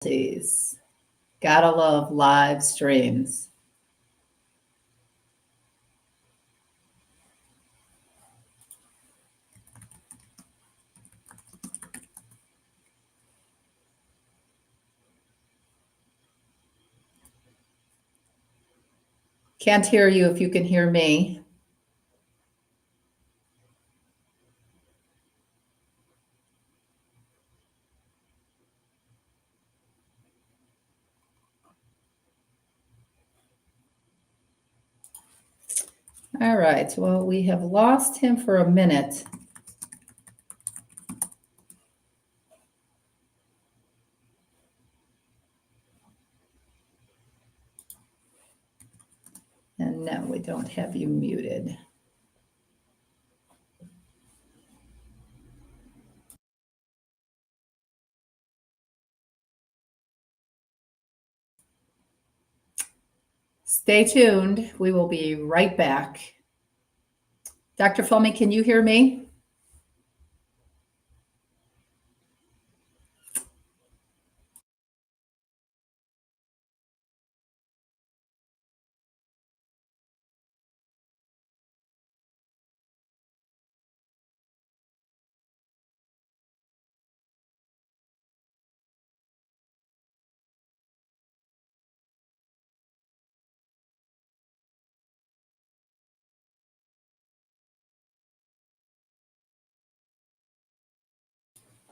difficulties. Gotta love live streams. Can't hear you if you can hear me. All right, well, we have lost him for a minute. And no, we don't have you muted. Stay tuned. We will be right back. Dr. Fleming, can you hear me?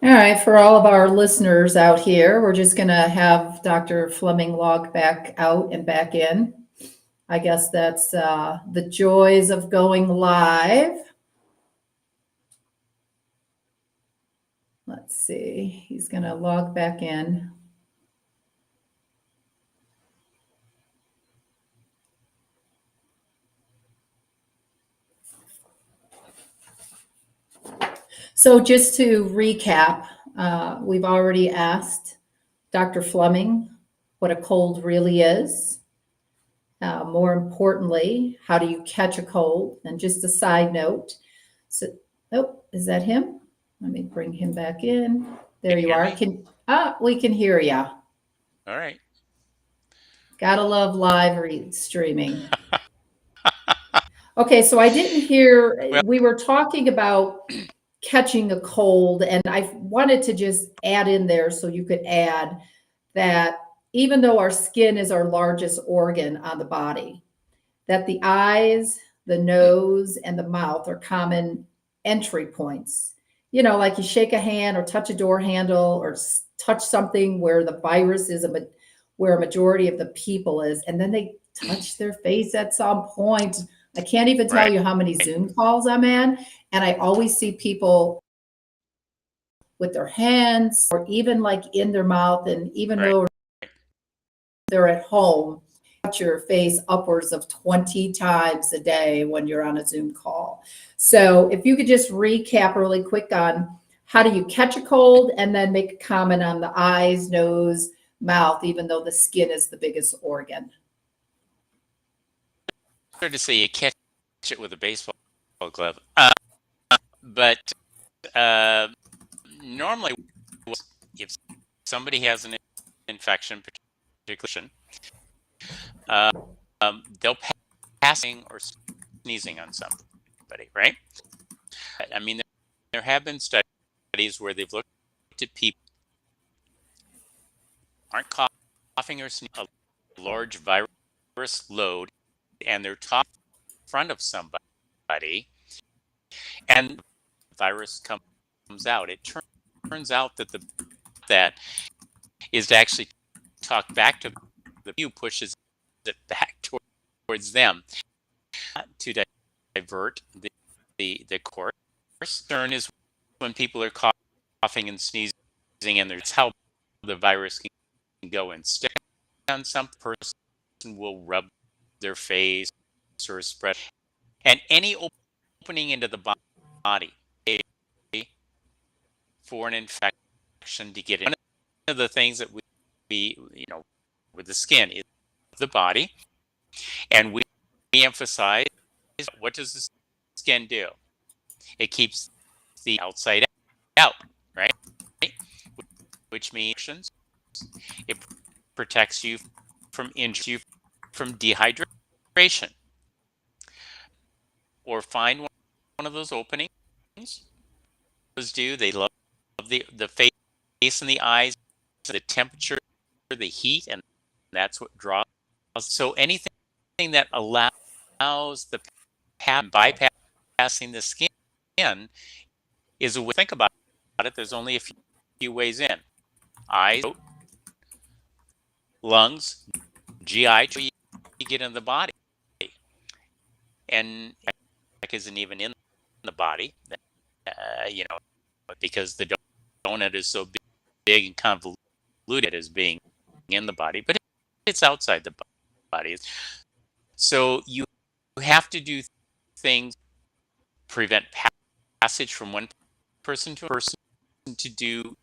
All right, for all of our listeners out here, we're just going to have Dr. Fleming log back out and back in. I guess that's the joys of going live. Let's see, he's going to log back in. So just to recap, we've already asked Dr. Fleming what a cold really is. More importantly, how do you catch a cold? And just a side note. So, oh, is that him? Let me bring him back in. There you are. We can hear you. All right. Gotta love live streaming. Okay, so I didn't hear. Well, We were talking about catching a cold, and I wanted to just add in there so you could add that even though our skin is our largest organ on the body, that the eyes, the nose, and the mouth are common entry points. You know, like you shake a hand or touch a door handle or touch something where the virus is, where a majority of the people is, and then they touch their face at some point. I can't even tell you how many Zoom calls I'm in, and I always see people with their hands or even like in their mouth, and even though they're at home, touch your face upwards of 20 times a day when you're on a Zoom call. So if you could just recap really quick on how do you catch a cold, and then make a comment on the eyes, nose, mouth, even though the skin is the biggest organ. hard to say you catch it with a baseball glove, but normally, if somebody has an infection, particularly, they'll passing or sneezing on somebody, right? I mean, there have been studies where they've looked at people who aren't coughing or sneezing, a large virus load, and they're top front of somebody, and the virus comes out. It turns out that that is to actually talk back to the view, pushes it back towards them to divert the course. Concern is when people are coughing and sneezing, and that's how the virus can go and stick on some person. Will rub their face or spread, and any opening into the body for an infection to get in. One of the things that we with the skin is the body, and we emphasize, what does the skin do? It keeps the outside out, right? Which means It protects you from injury, from dehydration. Or find one of those openings. Those do. They love the face and the eyes, the temperature, the heat, and that's what draws. So anything that allows the bypassing the skin is a way to think about it. There's only a few ways in: eyes, throat, lungs, GI. You get in the body, and isn't even in the body. Because the donut is so big and convoluted as being in the body, but it's outside the body. So you have to do things prevent passage from one person to a person, to do,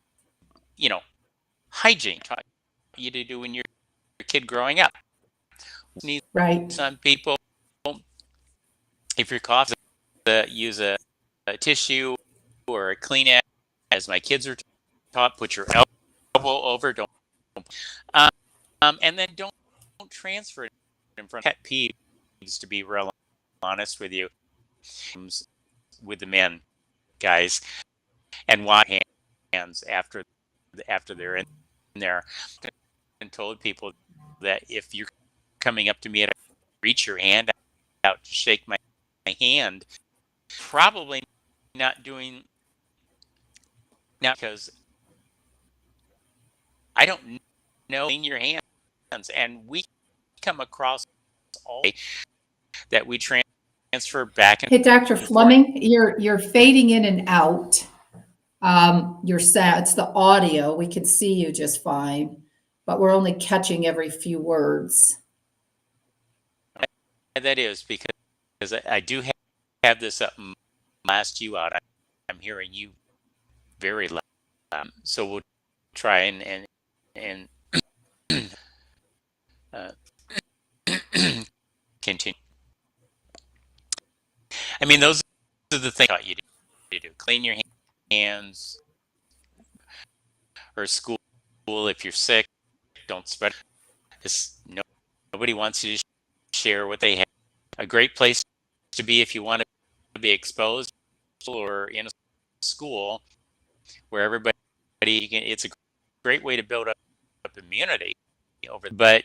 hygiene taught you to do when you're a kid growing up. Right. Some people, if you're coughing, use a tissue or a Kleenex. As my kids are taught, put your elbow over, don't, and then don't transfer it in front of pet peeves, to be real honest with you, with the men, guys, and wash hands after they're in there. And told people that if you're coming up to me and reach your hand out to shake my hand, probably not doing now, because I don't know, clean your hands, and we come across all that we transfer back and Hey, Dr. Fleming, you're fading in and out. It's the audio. We can see you just fine, but we're only catching every few words. that is because I do have this up. Last you out, I'm hearing you very loud. So we'll try and continue. I mean, those are the things you do. Clean your hands, or school. If you're sick, don't spread this. Nobody wants you to share what they have. A great place to be if you want to be exposed, or in a school where everybody it's a great way to build up immunity but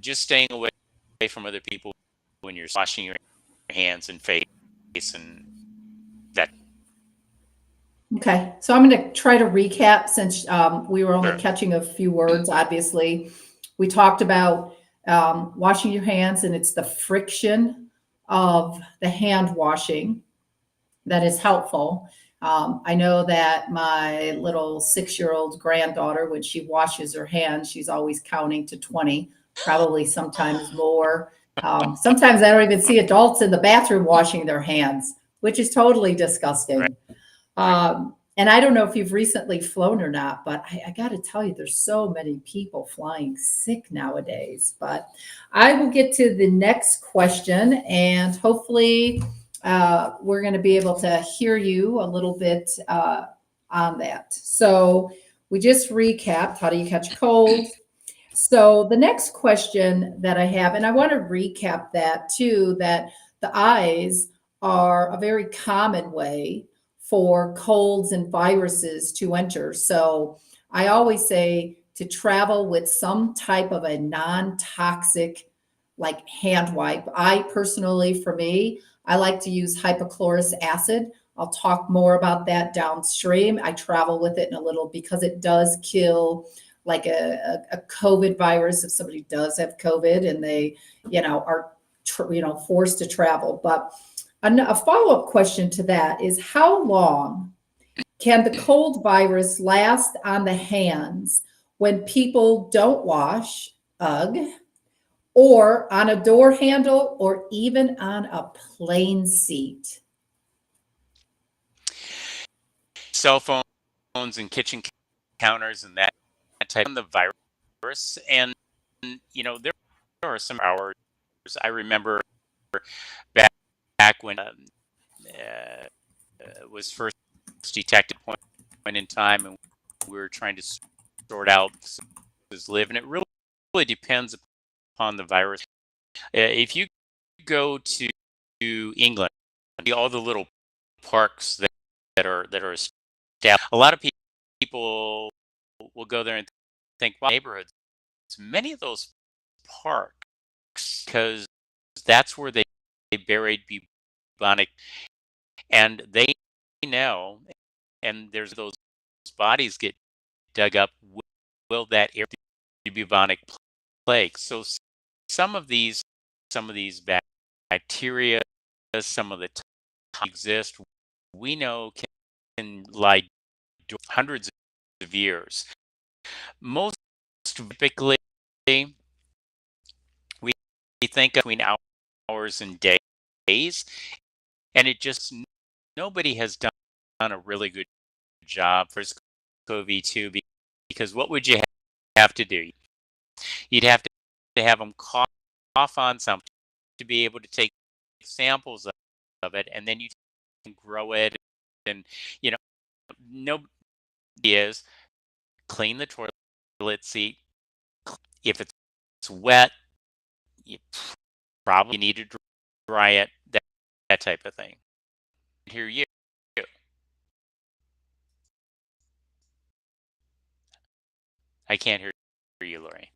just staying away from other people when you're washing your hands and face and that. Okay, so I'm going to try to recap since we were only Sure. catching a few words. Obviously, we talked about washing your hands, and it's the friction of the hand washing that is helpful. I know that my little 6-year-old granddaughter, when she washes her hands, she's always counting to 20, probably sometimes more. Sometimes I don't even see adults in the bathroom washing their hands, which is totally disgusting. Right. And I don't know if you've recently flown or not, but I got to tell you, there's so many people flying sick nowadays. But I will get to the next question, and hopefully we're going to be able to hear you a little bit on that. So we just recapped, how do you catch a cold? So the next question that I have, and I want to recap that too, that the eyes are a very common way for colds and viruses to enter. So I always say to travel with some type of a non-toxic, like hand wipe. I personally, for me, I like to use hypochlorous acid. I'll talk more about that downstream. I travel with it in a little because it does kill like a COVID virus if somebody does have COVID and they, are, forced to travel. But a follow-up question to that is, how long can the cold virus last on the hands when people don't wash, or on a door handle, or even on a plane seat? Cell phones and kitchen counters and that type of the virus. And there are some hours. I remember back when was first detected point in time, and we were trying to sort out live, and it really depends upon the virus. If you go to England, see all the little parks that are established. A lot of people will go there and think, wow, neighborhoods. Many of those parks, because that's where they buried bubonic, and they know, and there's those bodies get dug up. Will that area be bubonic plague? So some of these bacteria, some of the exist, we know can lie hundreds of years. Most typically, we think between hours and days, and it just nobody has done a really good job for SARS-CoV-2, because what would you have to do? You'd have to have them cough on something to be able to take samples of it, and then you can grow it. And nobody is clean the toilet seat. If it's wet, you probably need to dry it. That type of thing. Hear you. I can't hear you, Laurie.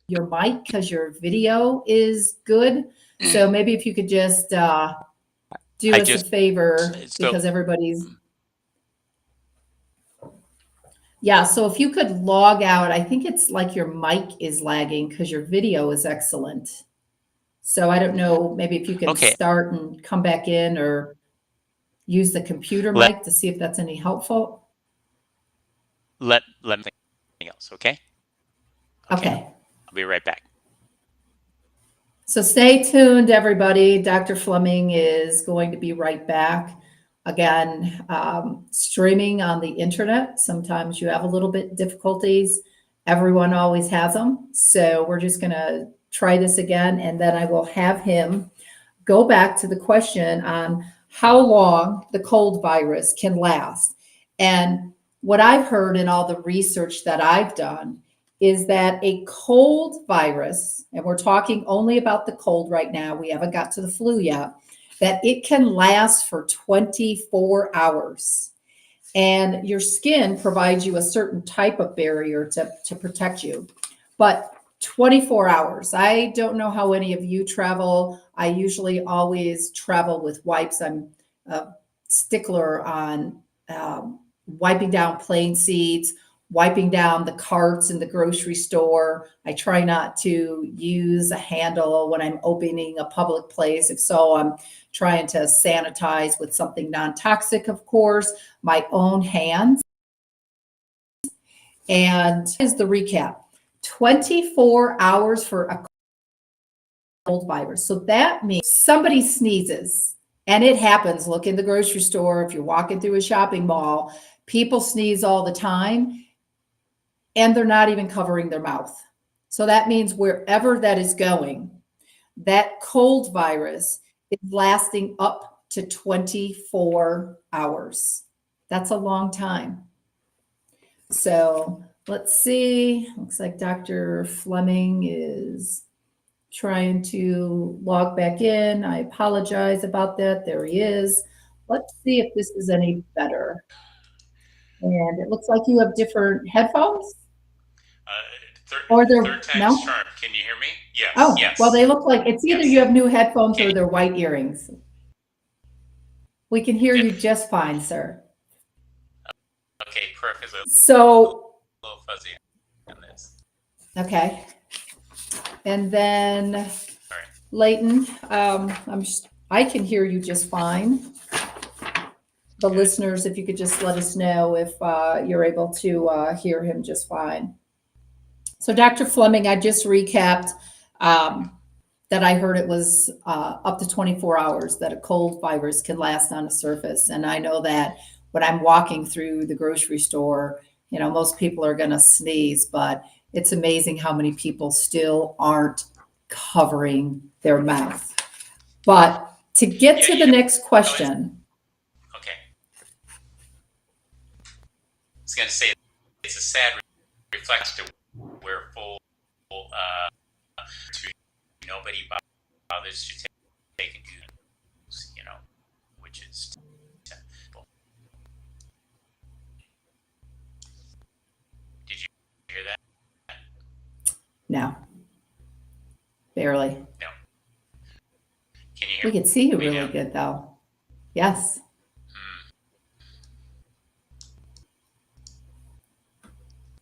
Your mic, because your video is good. So maybe if you could just do us a favor, because everybody's. Yeah, so if you could log out, I think it's like your mic is lagging because your video is excellent. So I don't know, maybe if you can start and come back in, or use the computer mic to see if that's any helpful. Let me think anything else, okay? Okay. I'll be right back. So stay tuned, everybody. Dr. Fleming is going to be right back. Again, streaming on the internet. Sometimes you have a little bit difficulties. Everyone always has them. So we're just going to try this again, and then I will have him go back to the question on how long the cold virus can last. And what I've heard in all the research that I've done is that a cold virus, and we're talking only about the cold right now, we haven't got to the flu yet, that it can last for 24 hours. And your skin provides you a certain type of barrier to protect you. But 24 hours. I don't know how any of you travel. I usually always travel with wipes. I'm a stickler on wiping down plane seats, wiping down the carts in the grocery store. I try not to use a handle when I'm opening a public place. If so, I'm trying to sanitize with something non-toxic, of course, my own hands. And here's the recap. 24 hours for a cold virus. So that means somebody sneezes, and it happens. Look in the grocery store. If you're walking through a shopping mall, people sneeze all the time, and they're not even covering their mouth. So that means wherever that is going, that cold virus is lasting up to 24 hours. That's a long time. So let's see. Looks like Dr. Fleming is trying to log back in. I apologize about that. There he is. Let's see if this is any better. And it looks like you have different headphones. Or they're third time's charm. Can you hear me? Yes. Oh, yes. Well, they look like it's either you have new headphones or they're white earrings. We can hear you just fine, sir. Okay, perfect. So, a little fuzzy on this. Okay. And then, Leighton, I can hear you just fine. The listeners, if you could just let us know if you're able to hear him just fine. So Dr. Fleming, I just recapped that I heard it was up to 24 hours that a cold virus can last on a surface. And I know that when I'm walking through the grocery store, most people are going to sneeze, but it's amazing how many people still aren't covering their mouth. But to get to the next question. going to say it's a sad reflection to where full nobody bothers to take and do, which is simple. Did you hear that? No, barely. No. Can you hear We could see you me really now? good though. Yes.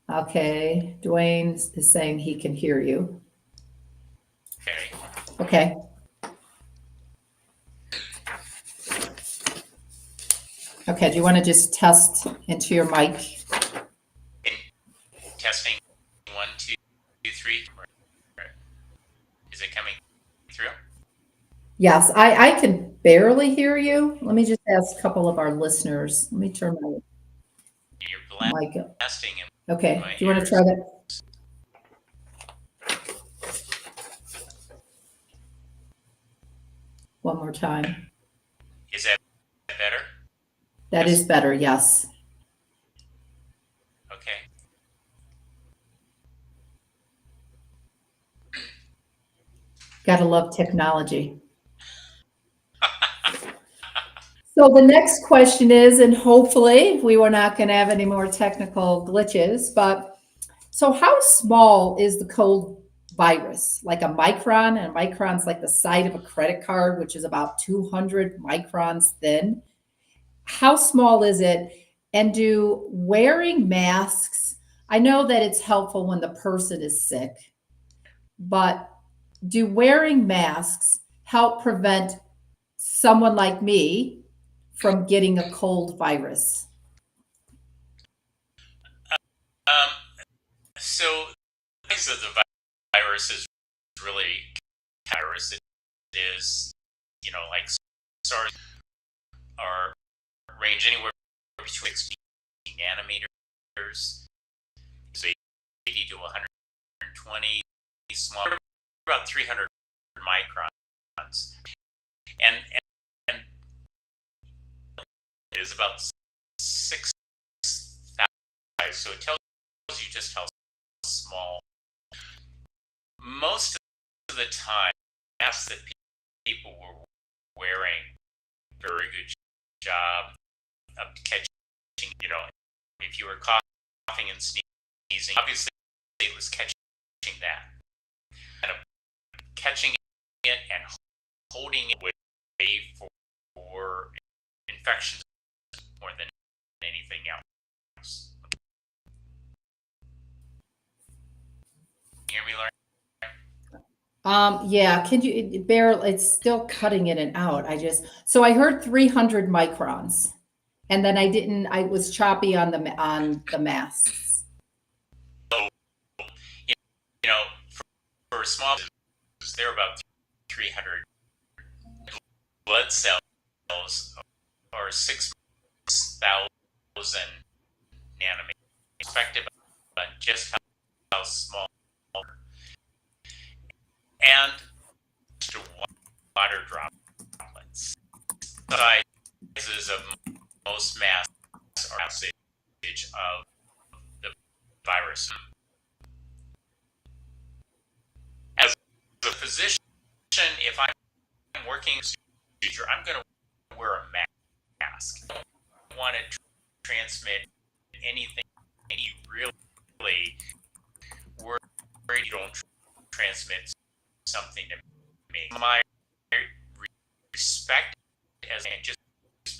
Okay, Dwayne is saying he can hear you. Okay. Okay. Okay, do you want to just test into your mic? Testing 1, 2, 3. Is it coming through? Yes, I can barely hear you. Let me just ask a couple of our listeners. Let me turn my You're mic up. blasting him. Okay, do you want to try that? One more time. Is that better? That is better, yes. Okay. Gotta love technology. So the next question is, and hopefully we were not going to have any more technical glitches, but so how small is the cold virus? Like a micron, and a micron's like the side of a credit card, which is about 200 microns thin. How small is it? And do wearing masks, I know that it's helpful when the person is sick, but do wearing masks help prevent someone like me from getting a cold virus? So the size of the virus is really virus. It is, like SARS are range anywhere between 60 nanometers, so 80 to 120, small, about 300 microns, and it is about 6,000. So it tells you just how small. Most of the time, masks that people were wearing, very good job of catching, if you were coughing and sneezing, obviously it was catching that. And catching it and holding it away for infections more than anything else. Hear me, Laurie? Yeah, can you bear, it's still cutting in and out. So I heard 300 microns, and then I was choppy on the masks. So, for small, they're about 300 blood cells or 6,000 nanometers. Perspective on just how small, and water droplets. The sizes of most masks are passage of the virus. As a physician, if I'm working procedure, I'm going to wear a mask. I don't want to transmit anything. You really worried you don't transmit something to me. My respect as and just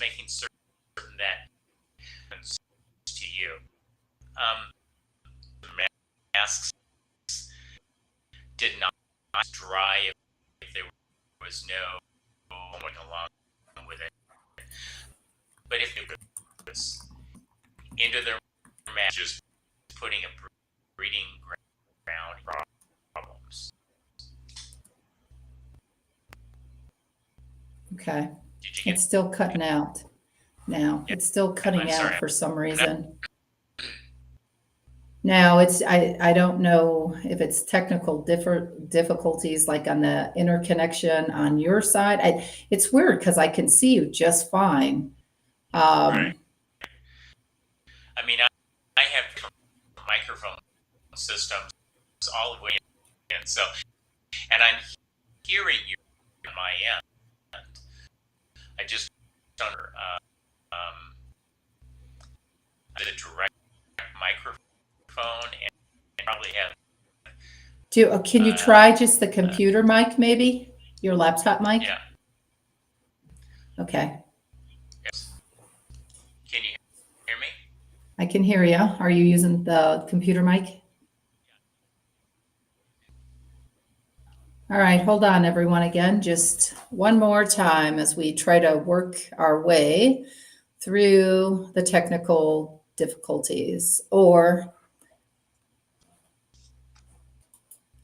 making certain that happens to you. Masks did not dry if there was no going along with it. But if it was into their mask, just putting a breeding ground problems. Okay. It's still cutting out now. It's still cutting out for some reason. Now I don't know if it's technical difficulties like on the interconnection on your side. It's weird because I can see you just fine. Right. I mean, microphone systems all the way in. So, and I'm hearing you on my end. I just under the direct microphone and probably have. Can you try just the computer mic, maybe? Your laptop mic? Yeah. Okay. Yes. Can you hear me? I can hear you. Are you using the computer mic? All right, hold on, everyone, again, just one more time as we try to work our way through the technical difficulties. Or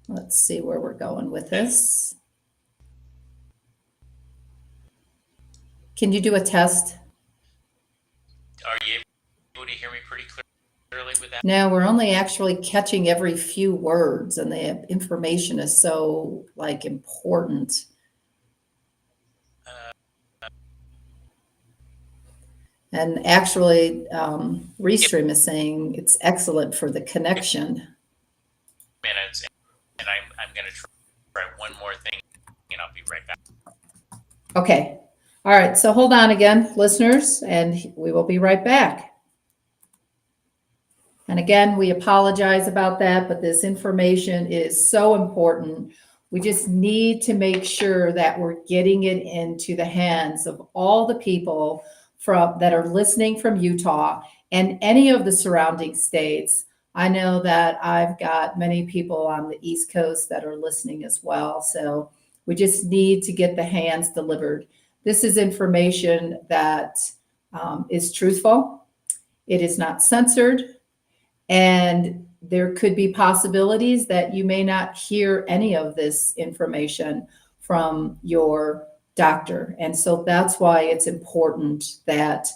let's see where we're going with this. Can you do a test? Are you able to hear me pretty clearly with that? No, we're only actually catching every few words, and the information is so important. And actually, Restream is saying it's excellent for the connection. Minutes, and I'm going to try one more thing, and I'll be right back. Okay. All right. So hold on again, listeners, and we will be right back. And again, we apologize about that, but this information is so important. We just need to make sure that we're getting it into the hands of all the people that are listening from Utah and any of the surrounding states. I know that I've got many people on the East Coast that are listening as well. So we just need to get the hands delivered. This is information that is truthful. It is not censored. And there could be possibilities that you may not hear any of this information from your doctor. And so that's why it's important that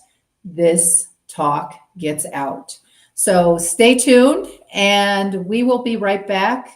this talk gets out. So stay tuned, and we will be right back.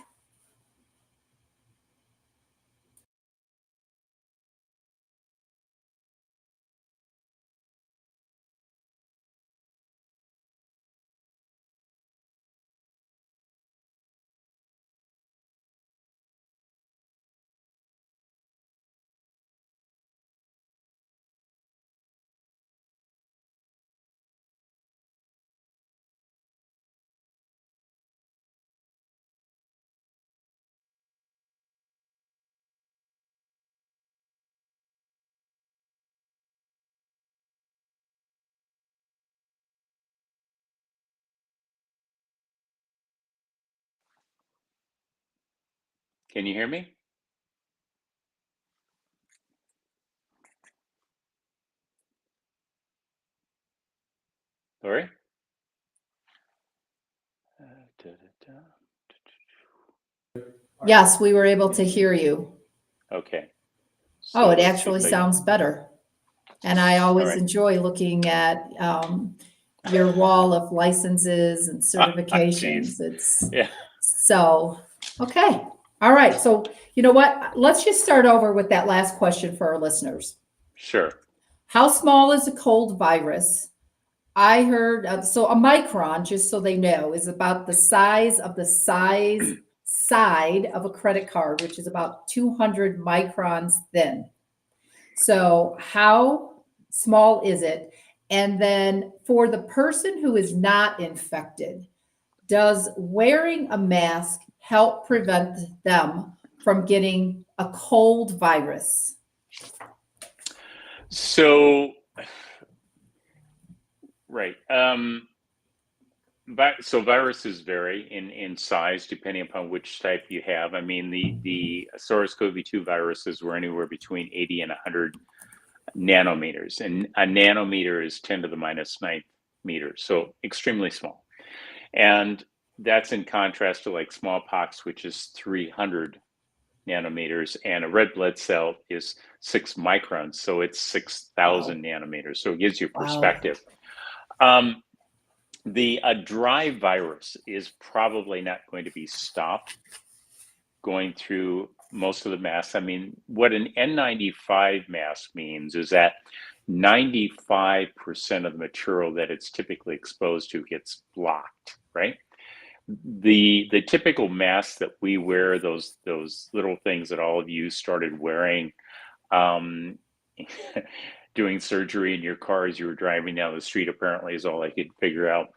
Can you hear me? Laurie? Yes, we were able to hear you. Okay. So it let's actually sounds better. And I always enjoy looking at your wall of licenses and certifications. Okay. All right. So you know what? Let's just start over with that last question for our listeners. Sure. How small is a cold virus? I heard, so a micron, just so they know, is about the size of the side of a credit card, which is about 200 microns thin. So how small is it? And then for the person who is not infected, does wearing a mask help prevent them from getting a cold virus? So, right. So viruses vary in size depending upon which type you have. I mean, the SARS-CoV-2 viruses were anywhere between 80 and 100 nanometers, and a nanometer is 10 to the minus 9th meter, so extremely small. And that's in contrast to like smallpox, which is 300 nanometers, and a red blood cell is 6 microns, so it's 6,000 nanometers. So it gives you perspective. A dry virus is probably not going to be stopped going through most of the masks. I mean, what an N95 mask means is that 95% of the material that it's typically exposed to gets blocked, right? The typical masks that we wear, those little things that all of you started wearing, um, doing surgery in your car as you were driving down the street, apparently is all I could figure out.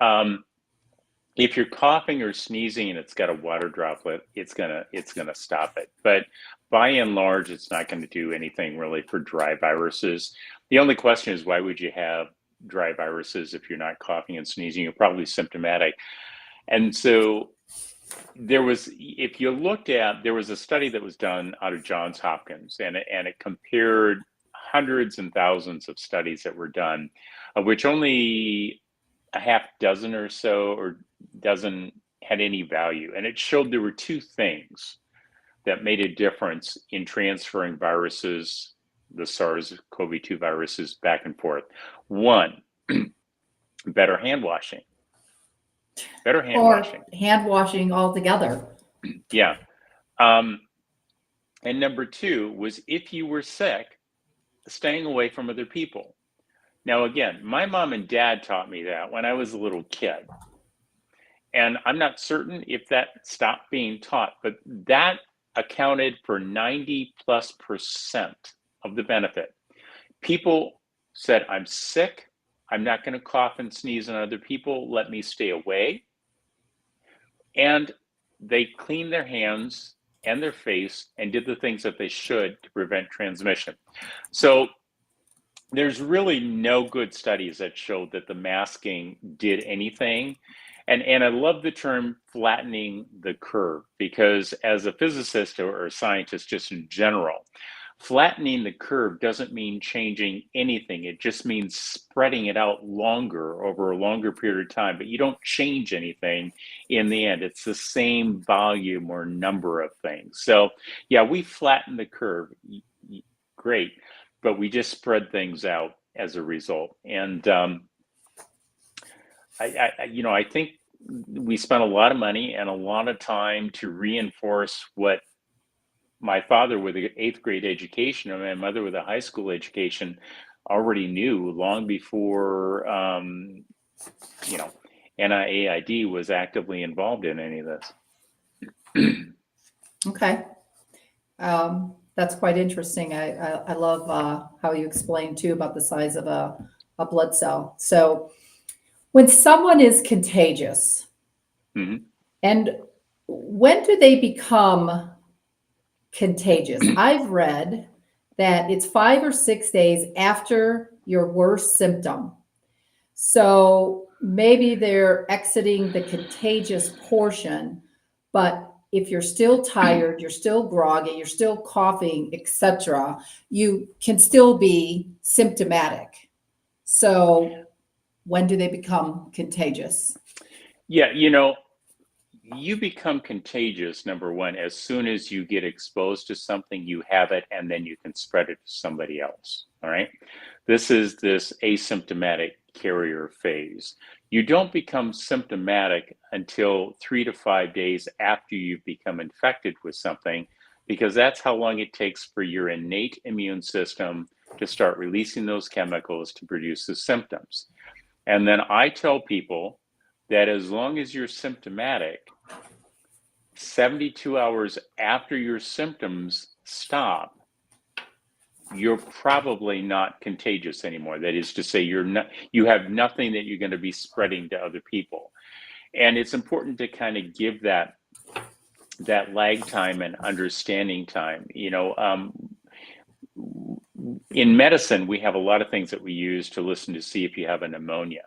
Um, if you're coughing or sneezing and it's got a water droplet, it's gonna stop it. But by and large, it's not going to do anything really for dry viruses. The only question is, why would you have dry viruses if you're not coughing and sneezing? You're probably symptomatic. And so if you looked at, there was a study that was done out of Johns Hopkins, and it compared hundreds and thousands of studies that were done, of which only a half dozen or so, or dozen, had any value. And it showed there were two things that made a difference in transferring viruses, the SARS-CoV-2 viruses, back and forth. One, better hand washing. Better hand Or washing. hand washing altogether. Yeah. And number two was, if you were sick, staying away from other people. Now, again, my mom and dad taught me that when I was a little kid. And I'm not certain if that stopped being taught, but that accounted for 90+% of the benefit. People said, I'm sick, I'm not going to cough and sneeze on other people, let me stay away. And they cleaned their hands and their face and did the things that they should to prevent transmission. So there's really no good studies that showed that the masking did anything. And I love the term flattening the curve, because as a physicist or a scientist, just in general, flattening the curve doesn't mean changing anything. It just means spreading it out longer over a longer period of time, but you don't change anything in the end. It's the same volume or number of things. So yeah, we flatten the curve, great, but we just spread things out as a result. And I think we spent a lot of money and a lot of time to reinforce what my father with an 8th grade education and my mother with a high school education already knew long before, NIAID was actively involved in any of this. Okay. That's quite interesting. I love how you explained too about the size of a blood cell. So when someone is contagious, Mm-hmm. and when do they become contagious? I've read that it's 5 or 6 days after your worst symptom. So maybe they're exiting the contagious portion, but if you're still tired, you're still groggy, you're still coughing, etc., you can still be symptomatic. So when do they become contagious? Yeah, you become contagious, number one, as soon as you get exposed to something, you have it, and then you can spread it to somebody else. All right. This is this asymptomatic carrier phase. You don't become symptomatic until 3 to 5 days after you've become infected with something, because that's how long it takes for your innate immune system to start releasing those chemicals to produce the symptoms. And then I tell people that as long as you're symptomatic, 72 hours after your symptoms stop, you're probably not contagious anymore. That is to say, you have nothing that you're going to be spreading to other people. And it's important to kind of give that lag time and understanding time. In medicine, we have a lot of things that we use to listen to see if you have a pneumonia.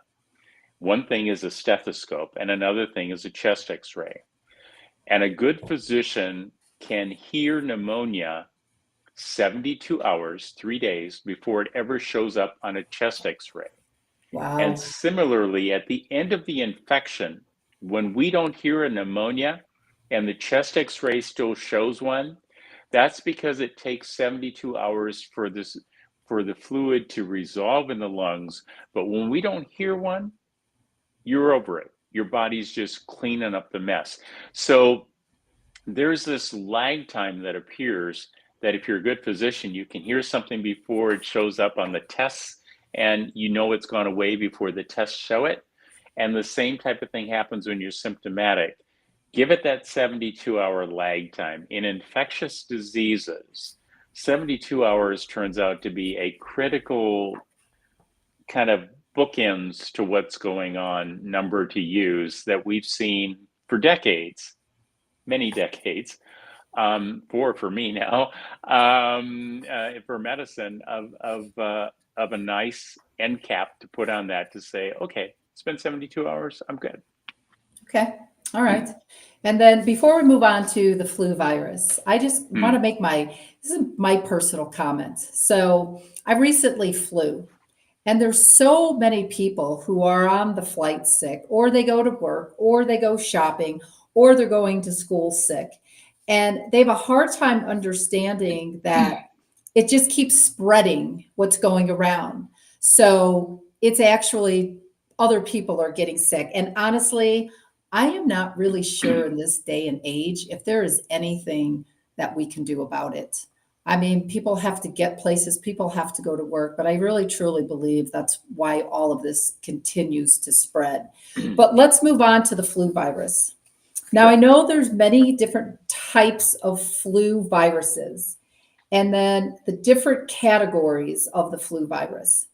One thing is a stethoscope, and another thing is a chest x-ray. And a good physician can hear pneumonia 72 hours, 3 days, before it ever shows up on a chest x-ray. Wow. And similarly, at the end of the infection, when we don't hear a pneumonia and the chest x-ray still shows one, that's because it takes 72 hours for the fluid to resolve in the lungs. But when we don't hear one, you're over it. Your body's just cleaning up the mess. So there's this lag time that appears, that if you're a good physician, you can hear something before it shows up on the tests, and it's gone away before the tests show it. And the same type of thing happens when you're symptomatic. Give it that 72-hour lag time. In infectious diseases, 72 hours turns out to be a critical kind of bookends to what's going on number to use that we've seen for decades, many decades, for me now, for medicine of a nice end cap to put on that to say, okay, it's been 72 hours, I'm good. Okay. All right. And then before we move on to the flu virus, I just want to make this is my personal comment. So I recently flew, and there's so many people who are on the flight sick, or they go to work, or they go shopping, or they're going to school sick. And they have a hard time understanding that it just keeps spreading what's going around. So it's actually other people are getting sick. And honestly, I am not really sure in this day and age if there is anything that we can do about it. I mean, people have to get places, people have to go to work, but I really truly believe that's why all of this continues to spread. But let's move on to the flu virus. Now, I know there's many different types of flu viruses, and then the different categories of the flu virus.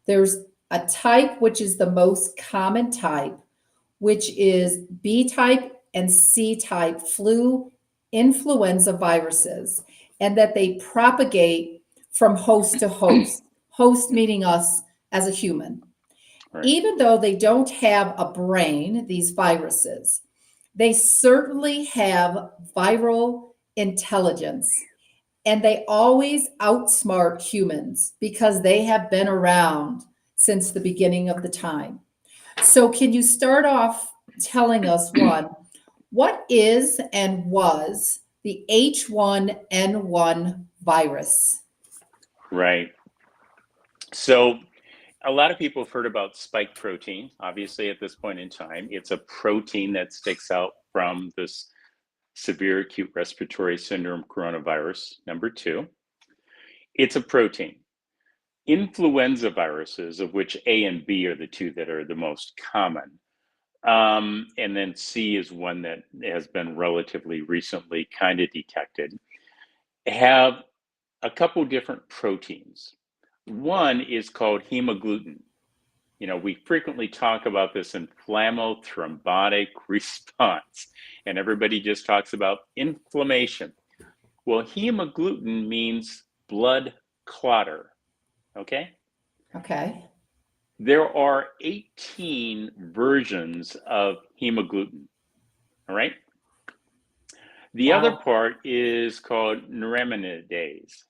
There's a type, which is the most common type, which is B type and C type flu influenza viruses, and that they propagate from host to host, host meaning us as a human. Right. Even though they don't have a brain, these viruses, they certainly have viral intelligence, and they always outsmart humans because they have been around since the beginning of the time. So can you start off telling us, one, what is and was the H1N1 virus? Right. So a lot of people have heard about spike protein. Obviously, at this point in time, it's a protein that sticks out from this severe acute respiratory syndrome coronavirus, number 2. It's a protein. Influenza viruses, of which A and B are the two that are the most common, and then C is one that has been relatively recently kind of detected, have a couple different proteins. One is called hemagglutinin. You know, we frequently talk about this inflammothrombotic response, and everybody just talks about inflammation. Well, hemagglutinin means blood clotter, okay? Okay. There are 18 versions of hemagglutinin, all right? The Wow. other part is called neuraminidase,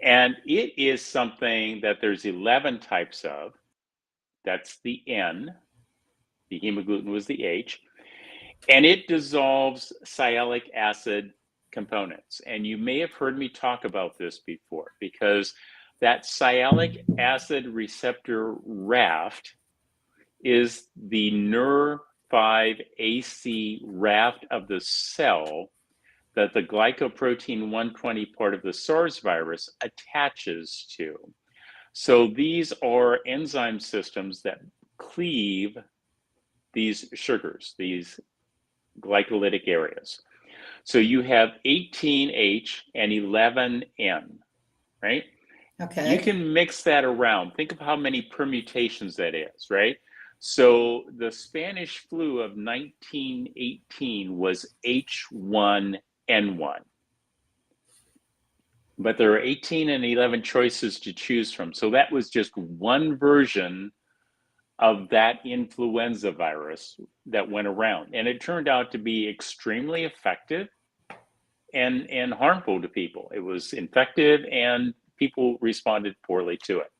and it is something that there's 11 types of. That's the N. The hemagglutinin was the H. And it dissolves sialic acid components. And you may have heard me talk about this before, because that sialic acid receptor raft is the NER5AC raft of the cell that the glycoprotein 120 part of the SARS virus attaches to. So these are enzyme systems that cleave these sugars, these glycolytic areas. So you have 18H and 11N, right? Okay. You can mix that around. Think of how many permutations that is, right? So the Spanish flu of 1918 was H1N1. But there are 18 and 11 choices to choose from. So that was just one version of that influenza virus that went around. And it turned out to be extremely effective and harmful to people. It was infective and people responded poorly to it,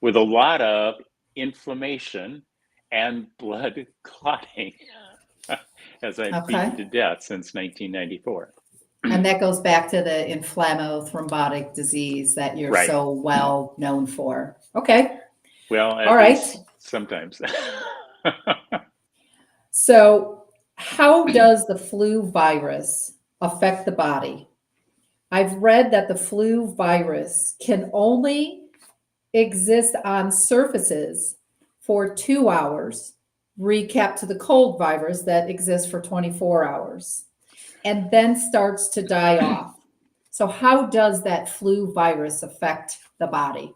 with a lot of inflammation and blood clotting, as I've beaten to death since 1994. And that goes back to the inflammothrombotic disease that you're Right. so well known for. Okay. Well, All right. Sometimes. So how does the flu virus affect the body? I've read that the flu virus can only exist on surfaces for 2 hours, recap to the cold virus that exists for 24 hours, and then starts to die off. So how does that flu virus affect the body?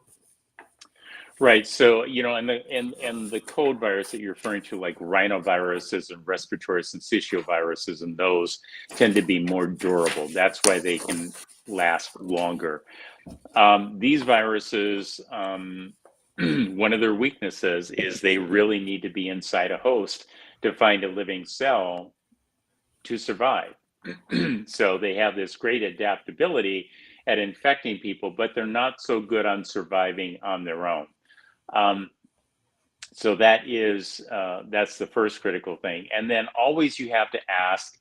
Right. So, and the cold virus that you're referring to, like rhinoviruses and respiratory syncytial viruses, and those tend to be more durable. That's why they can last longer. These viruses, one of their weaknesses is they really need to be inside a host to find a living cell to survive. So they have this great adaptability at infecting people, but they're not so good on surviving on their own. So that's the first critical thing. And then always you have to ask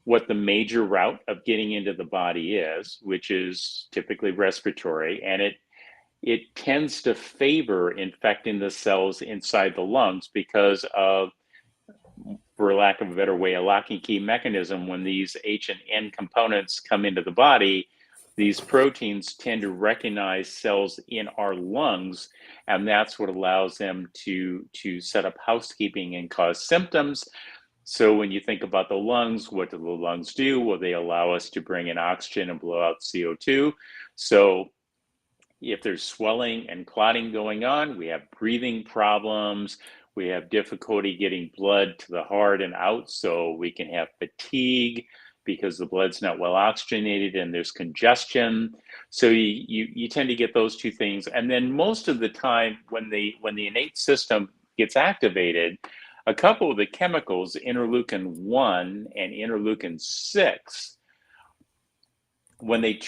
what the major route of getting into the body is, which is typically respiratory, and it tends to favor infecting the cells inside the lungs because of, for lack of a better way, a lock and key mechanism. When these H and N components come into the body, these proteins tend to recognize cells in our lungs, and that's what allows them to set up housekeeping and cause symptoms. So when you think about the lungs, what do the lungs do? Well, they allow us to bring in oxygen and blow out CO2. So if there's swelling and clotting going on, we have breathing problems, we have difficulty getting blood to the heart and out, so we can have fatigue because the blood's not well oxygenated and there's congestion. So you tend to get those two things. And then most of the time when the innate system gets activated, a couple of the chemicals, interleukin-1 and interleukin-6, when they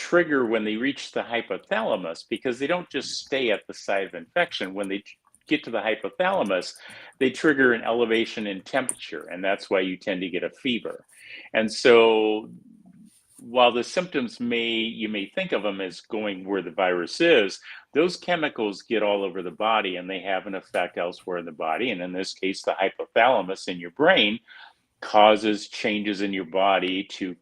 reach the hypothalamus, because they don't just stay at the site of infection, when they get to the hypothalamus, they trigger an elevation in temperature, and that's why you tend to get a fever. And so while the symptoms you may think of them as going where the virus is, those chemicals get all over the body and they have an effect elsewhere in the body. And in this case, the hypothalamus in your brain causes changes in your body to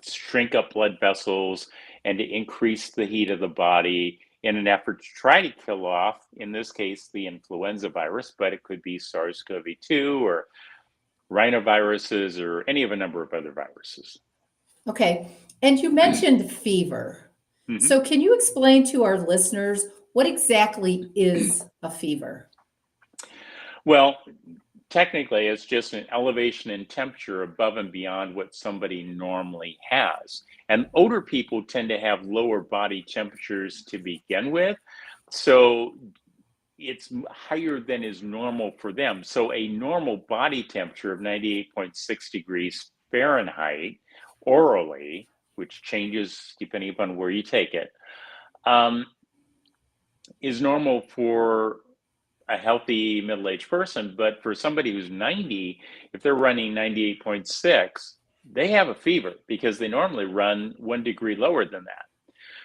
shrink up blood vessels and to increase the heat of the body in an effort to try to kill off, in this case, the influenza virus, but it could be SARS-CoV-2 or rhinoviruses or any of a number of other viruses. Okay. And you mentioned fever. Mm-hmm. So can you explain to our listeners what exactly is a fever? Well, technically, it's just an elevation in temperature above and beyond what somebody normally has. And older people tend to have lower body temperatures to begin with. So it's higher than is normal for them. So a normal body temperature of 98.6 degrees Fahrenheit orally, which changes depending upon where you take it, is normal for a healthy middle-aged person. But for somebody who's 90, if they're running 98.6, they have a fever because they normally run 1 degree lower than that.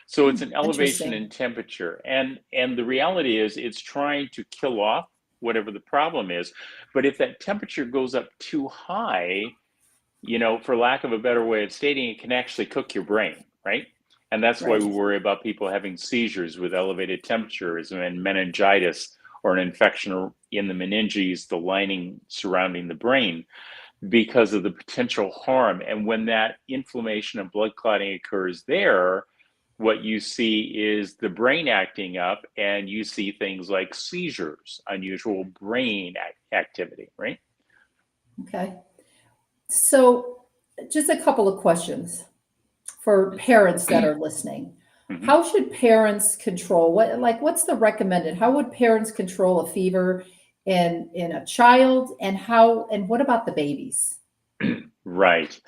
So it's an elevation in temperature. And the reality is it's trying to kill off whatever the problem is. But if that temperature goes up too high, for lack of a better way of stating it, can actually cook your brain, right? And that's why we worry about people having seizures with elevated temperatures and meningitis or an infection in the meninges, the lining surrounding the brain, because of the potential harm. And when that inflammation and blood clotting occurs there, what you see is the brain acting up, and you see things like seizures, unusual brain activity, right? Okay. So just a couple of questions for parents that are listening. Mm-hmm. How should parents control what's the recommended? How would parents control a fever in a child, and what about the babies? Right.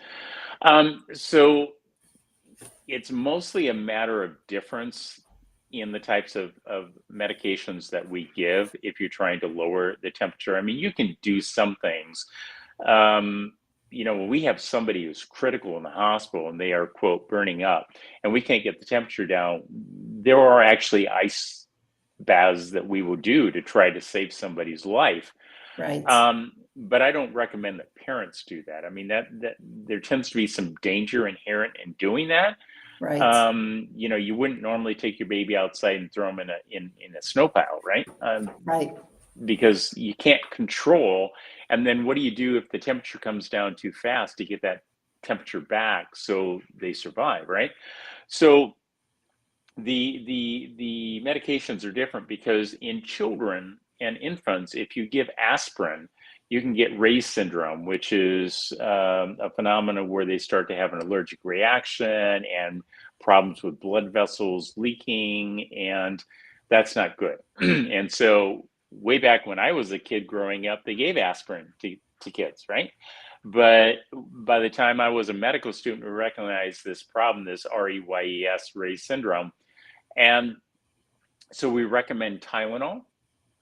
So it's mostly a matter of difference in the types of medications that we give if you're trying to lower the temperature. I mean, you can do some things. When we have somebody who's critical in the hospital and they are, quote, burning up, and we can't get the temperature down, there are actually ice baths that we will do to try to save somebody's life. Right. But I don't recommend that parents do that. I mean, that there tends to be some danger inherent in doing that. Right. You wouldn't normally take your baby outside and throw them in a snow pile, right? Right. because you can't control. And then what do you do if the temperature comes down too fast to get that temperature back so they survive, right? So the medications are different because in children and infants, if you give aspirin, you can get Ray's syndrome, which is a phenomenon where they start to have an allergic reaction and problems with blood vessels leaking, and that's not good. And so way back when I was a kid growing up, they gave aspirin to kids, right? But by the time I was a medical student, we recognized this problem, this REYES, Ray's syndrome. And so we recommend Tylenol,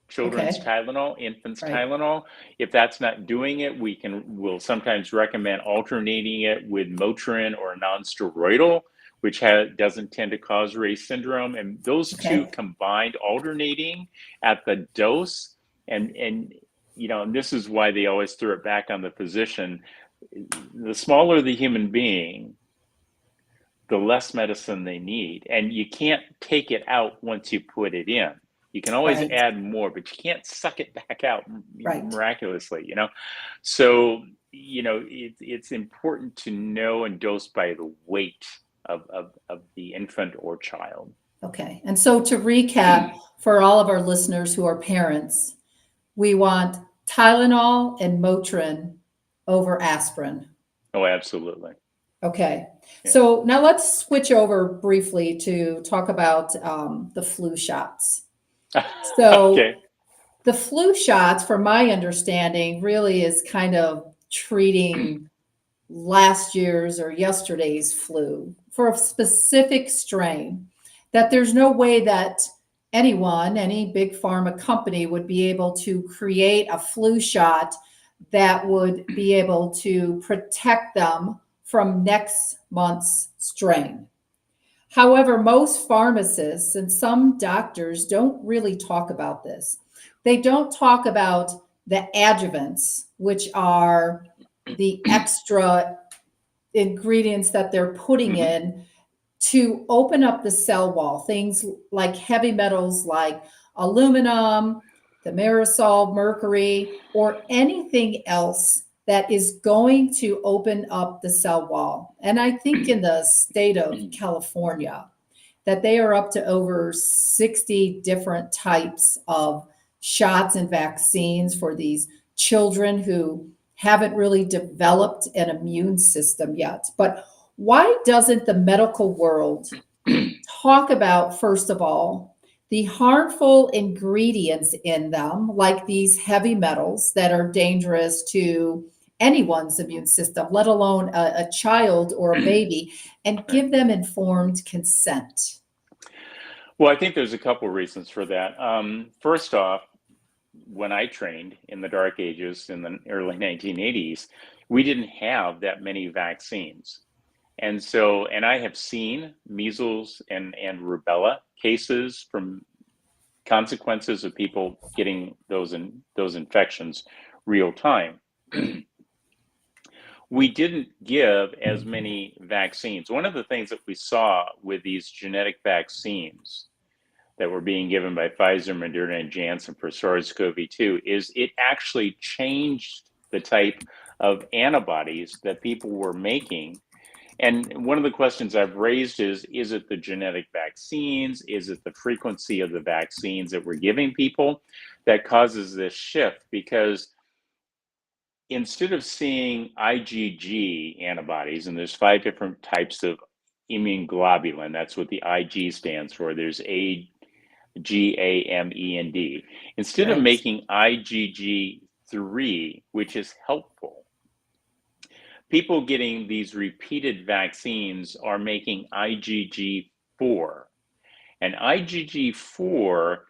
children's Okay. Tylenol, infants Right. Tylenol. If that's not doing it, we'll sometimes recommend alternating it with Motrin or a non-steroidal, which doesn't tend to cause Ray's syndrome. And those two Okay. combined, alternating at the dose, and you know, and this is why they always throw it back on the physician. The smaller the human being, the less medicine they need. And you can't take it out once you put it in. You can always Right. add more, but you can't suck it back out Right. miraculously, you know? So, you know, it's important to know and dose by the weight of the infant or child. Okay. And so to recap for all of our listeners who are parents, we want Tylenol and Motrin over aspirin. Oh, absolutely. Okay. Yeah. So now let's switch over briefly to talk about the flu shots. So Okay. the flu shots, from my understanding, really is kind of treating last year's or yesterday's flu for a specific strain, that there's no way that anyone, any big pharma company would be able to create a flu shot that would be able to protect them from next month's strain. However, most pharmacists and some doctors don't really talk about this. They don't talk about the adjuvants, which are the extra ingredients that they're putting in to open up the cell wall, things like heavy metals like aluminum, thimerosal, mercury, or anything else that is going to open up the cell wall. And I think in the state of California, that they are up to over 60 different types of shots and vaccines for these children who haven't really developed an immune system yet. But why doesn't the medical world talk about, first of all, the harmful ingredients in them, like these heavy metals that are dangerous to anyone's immune system, let alone a child or a baby, and give them informed consent? Well, I think there's a couple of reasons for that. First off, when I trained in the dark ages in the early 1980s, we didn't have that many vaccines. And so, and I have seen measles and rubella cases from consequences of people getting those infections real time. We didn't give as many vaccines. One of the things that we saw with these genetic vaccines that were being given by Pfizer, Moderna, and Janssen for SARS-CoV-2 is it actually changed the type of antibodies that people were making. And one of the questions I've raised is it the genetic vaccines? Is it the frequency of the vaccines that we're giving people that causes this shift? Because instead of seeing IgG antibodies, and there's 5 different types of immune globulin, that's what the IG stands for. There's A, G, A, M, E, and D. Instead of Right. making IgG3, which is helpful, people getting these repeated vaccines are making IgG4. And IgG4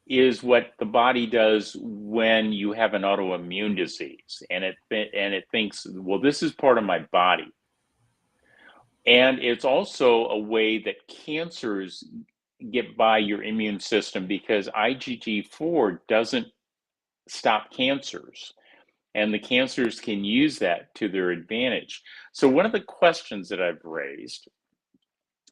is what the body does when you have an autoimmune disease, and it thinks, well, this is part of my body. And it's also a way that cancers get by your immune system, because IgG4 doesn't stop cancers, and the cancers can use that to their advantage. So one of the questions that I've raised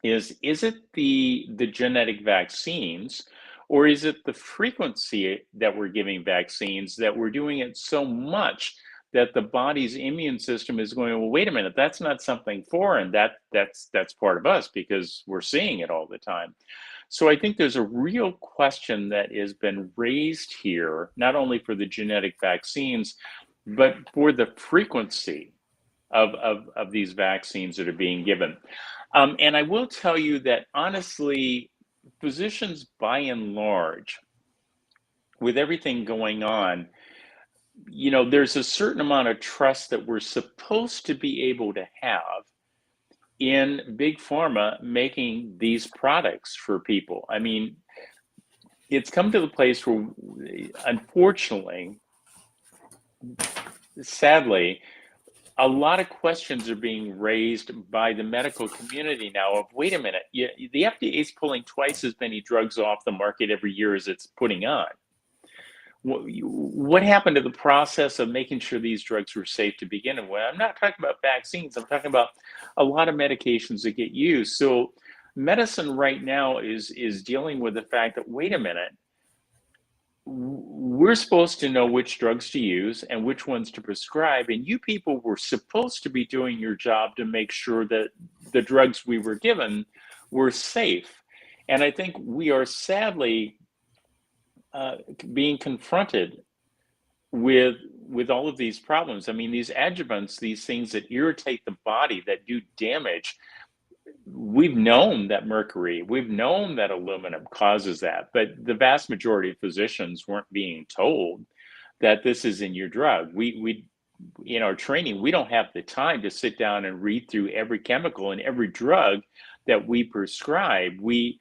is it the genetic vaccines, Or is it the frequency that we're giving vaccines, that we're doing it so much that the body's immune system is going, well, wait a minute, that's not something foreign. That's part of us because we're seeing it all the time. So I think there's a real question that has been raised here, not only for the genetic vaccines, but for the frequency of these vaccines that are being given. And I will tell you that honestly, physicians by and large, with everything going on, there's a certain amount of trust that we're supposed to be able to have in big pharma making these products for people. I mean, it's come to the place where, unfortunately, sadly, a lot of questions are being raised by the medical community now of, wait a minute, the FDA is pulling twice as many drugs off the market every year as it's putting on. What happened to the process of making sure these drugs were safe to begin with? I'm not talking about vaccines. I'm talking about a lot of medications that get used. So medicine right now is dealing with the fact that, wait a minute, we're supposed to know which drugs to use and which ones to prescribe. And you people were supposed to be doing your job to make sure that the drugs we were given were safe. And I think we are sadly being confronted with all of these problems. I mean, these adjuvants, these things that irritate the body, that do damage. We've known that mercury, we've known that aluminum causes that, but the vast majority of physicians weren't being told that this is in your drug. We in our training, we don't have the time to sit down and read through every chemical and every drug that we prescribe. We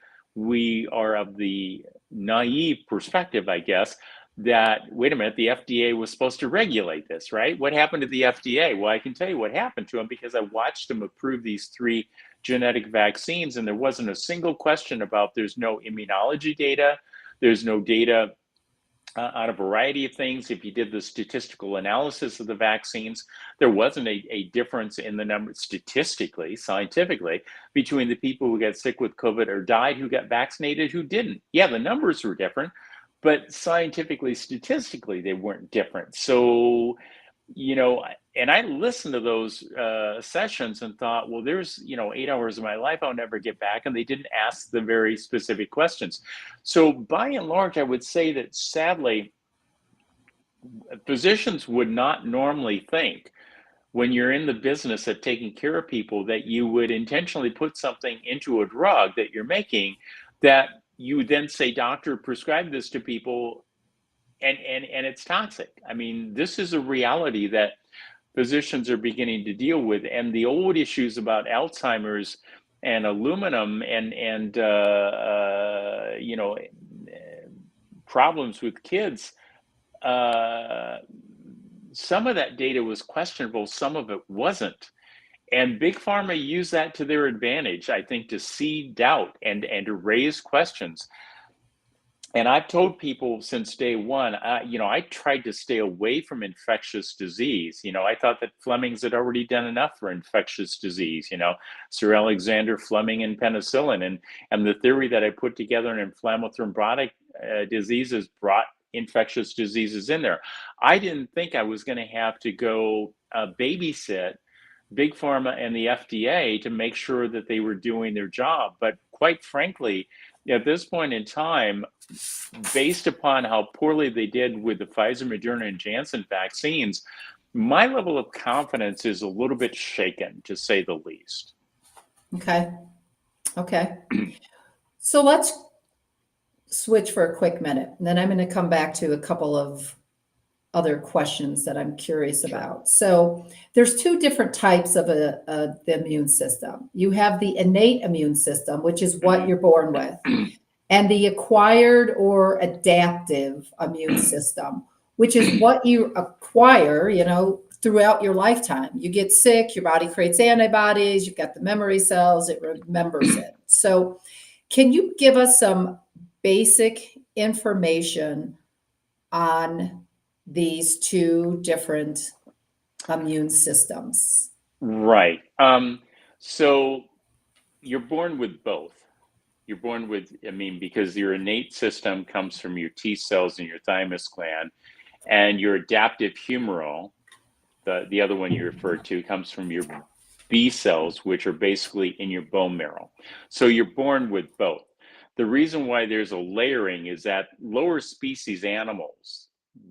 are of the naive perspective, I guess, that, wait a minute, the FDA was supposed to regulate this, right? What happened to the FDA? Well, I can tell you what happened to them because I watched them approve these 3 genetic vaccines, and there wasn't a single question about there's no immunology data, there's no data on a variety of things. If you did the statistical analysis of the vaccines, there wasn't a difference in the number statistically, scientifically, between the people who got sick with COVID or died who got vaccinated who didn't. Yeah, the numbers were different, but scientifically, statistically, they weren't different. So, and I listened to those sessions and thought, well, there's, 8 hours of my life I'll never get back. And they didn't ask the very specific questions. So by and large, I would say that sadly, physicians would not normally think, when you're in the business of taking care of people, that you would intentionally put something into a drug that you're making that you then say, doctor, prescribe this to people, and it's toxic. I mean, this is a reality that physicians are beginning to deal with, and the old issues about Alzheimer's and aluminum and problems with kids. Some of that data was questionable, some of it wasn't. And Big Pharma used that to their advantage, I think, to seed doubt and to raise questions. And I've told people since day one, I tried to stay away from infectious disease. I thought that Fleming's had already done enough for infectious disease, Sir Alexander Fleming and penicillin. And the theory that I put together in inflammothrombotic diseases brought infectious diseases in there. I didn't think I was going to have to go babysit Big Pharma and the FDA to make sure that they were doing their job. But quite frankly, at this point in time, based upon how poorly they did with the Pfizer, Moderna, and Janssen vaccines, my level of confidence is a little bit shaken, to say the least. Okay. So let's switch for a quick minute, and then I'm going to come back to a couple of other questions that I'm curious about. So there's 2 different types of the immune system. You have the innate immune system, which is what you're born with, and the acquired or adaptive immune system, which is what you acquire, throughout your lifetime. You get sick, your body creates antibodies, you've got the memory cells, it remembers it. So can you give us some basic information on these 2 different immune systems? Right. So you're born with both. You're born with, I mean, because your innate system comes from your T cells and your thymus gland, and your adaptive humoral, the other one you referred to, comes from your B cells, which are basically in your bone marrow. So you're born with both. The reason why there's a layering is that lower species animals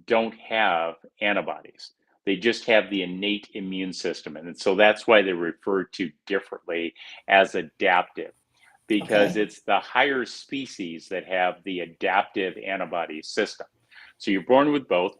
don't have antibodies. They just have the innate immune system. And so that's why they're referred to differently as adaptive, because Okay. it's the higher species that have the adaptive antibody system. So you're born with both.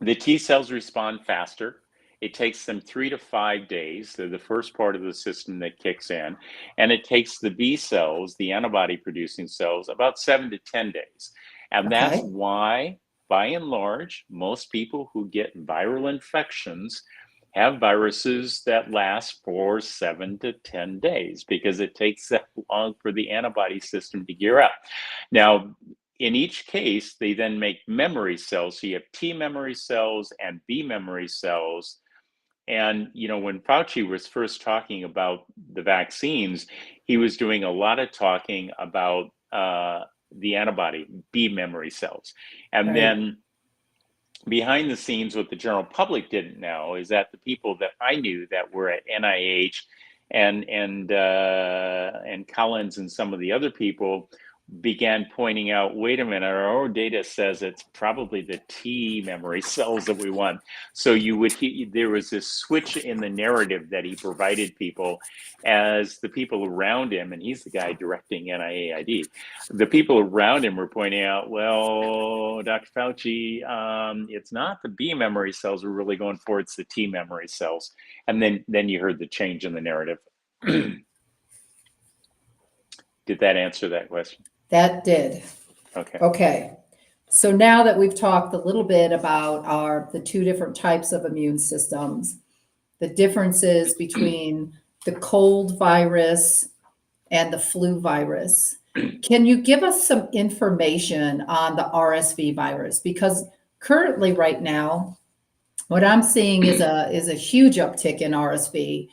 The T cells respond faster. It takes them 3 to 5 days. They're the first part of the system that kicks in. And it takes the B cells, the antibody producing cells, about 7 to 10 days. And that's Okay. why, by and large, most people who get viral infections have viruses that last for 7 to 10 days, because it takes that long for the antibody system to gear up. Now, in each case, they then make memory cells. So you have T memory cells and B memory cells. And, you know, when Fauci was first talking about the vaccines, he was doing a lot of talking about the antibody B memory cells. And Right. then behind the scenes, what the general public didn't know is that the people that I knew that were at NIH and Collins and some of the other people began pointing out, wait a minute, our data says it's probably the T memory cells that we want. So there was this switch in the narrative that he provided people, as the people around him, and he's the guy directing NIAID, the people around him were pointing out, well, Dr. Fauci, it's not the B memory cells we're really going for, it's the T memory cells. And then you heard the change in the narrative. Did that answer that question? That did. Okay. Okay. So now that we've talked a little bit about the two different types of immune systems, the differences between the cold virus and the flu virus, can you give us some information on the RSV virus? Because currently, right now, what I'm seeing is a huge uptick in RSV,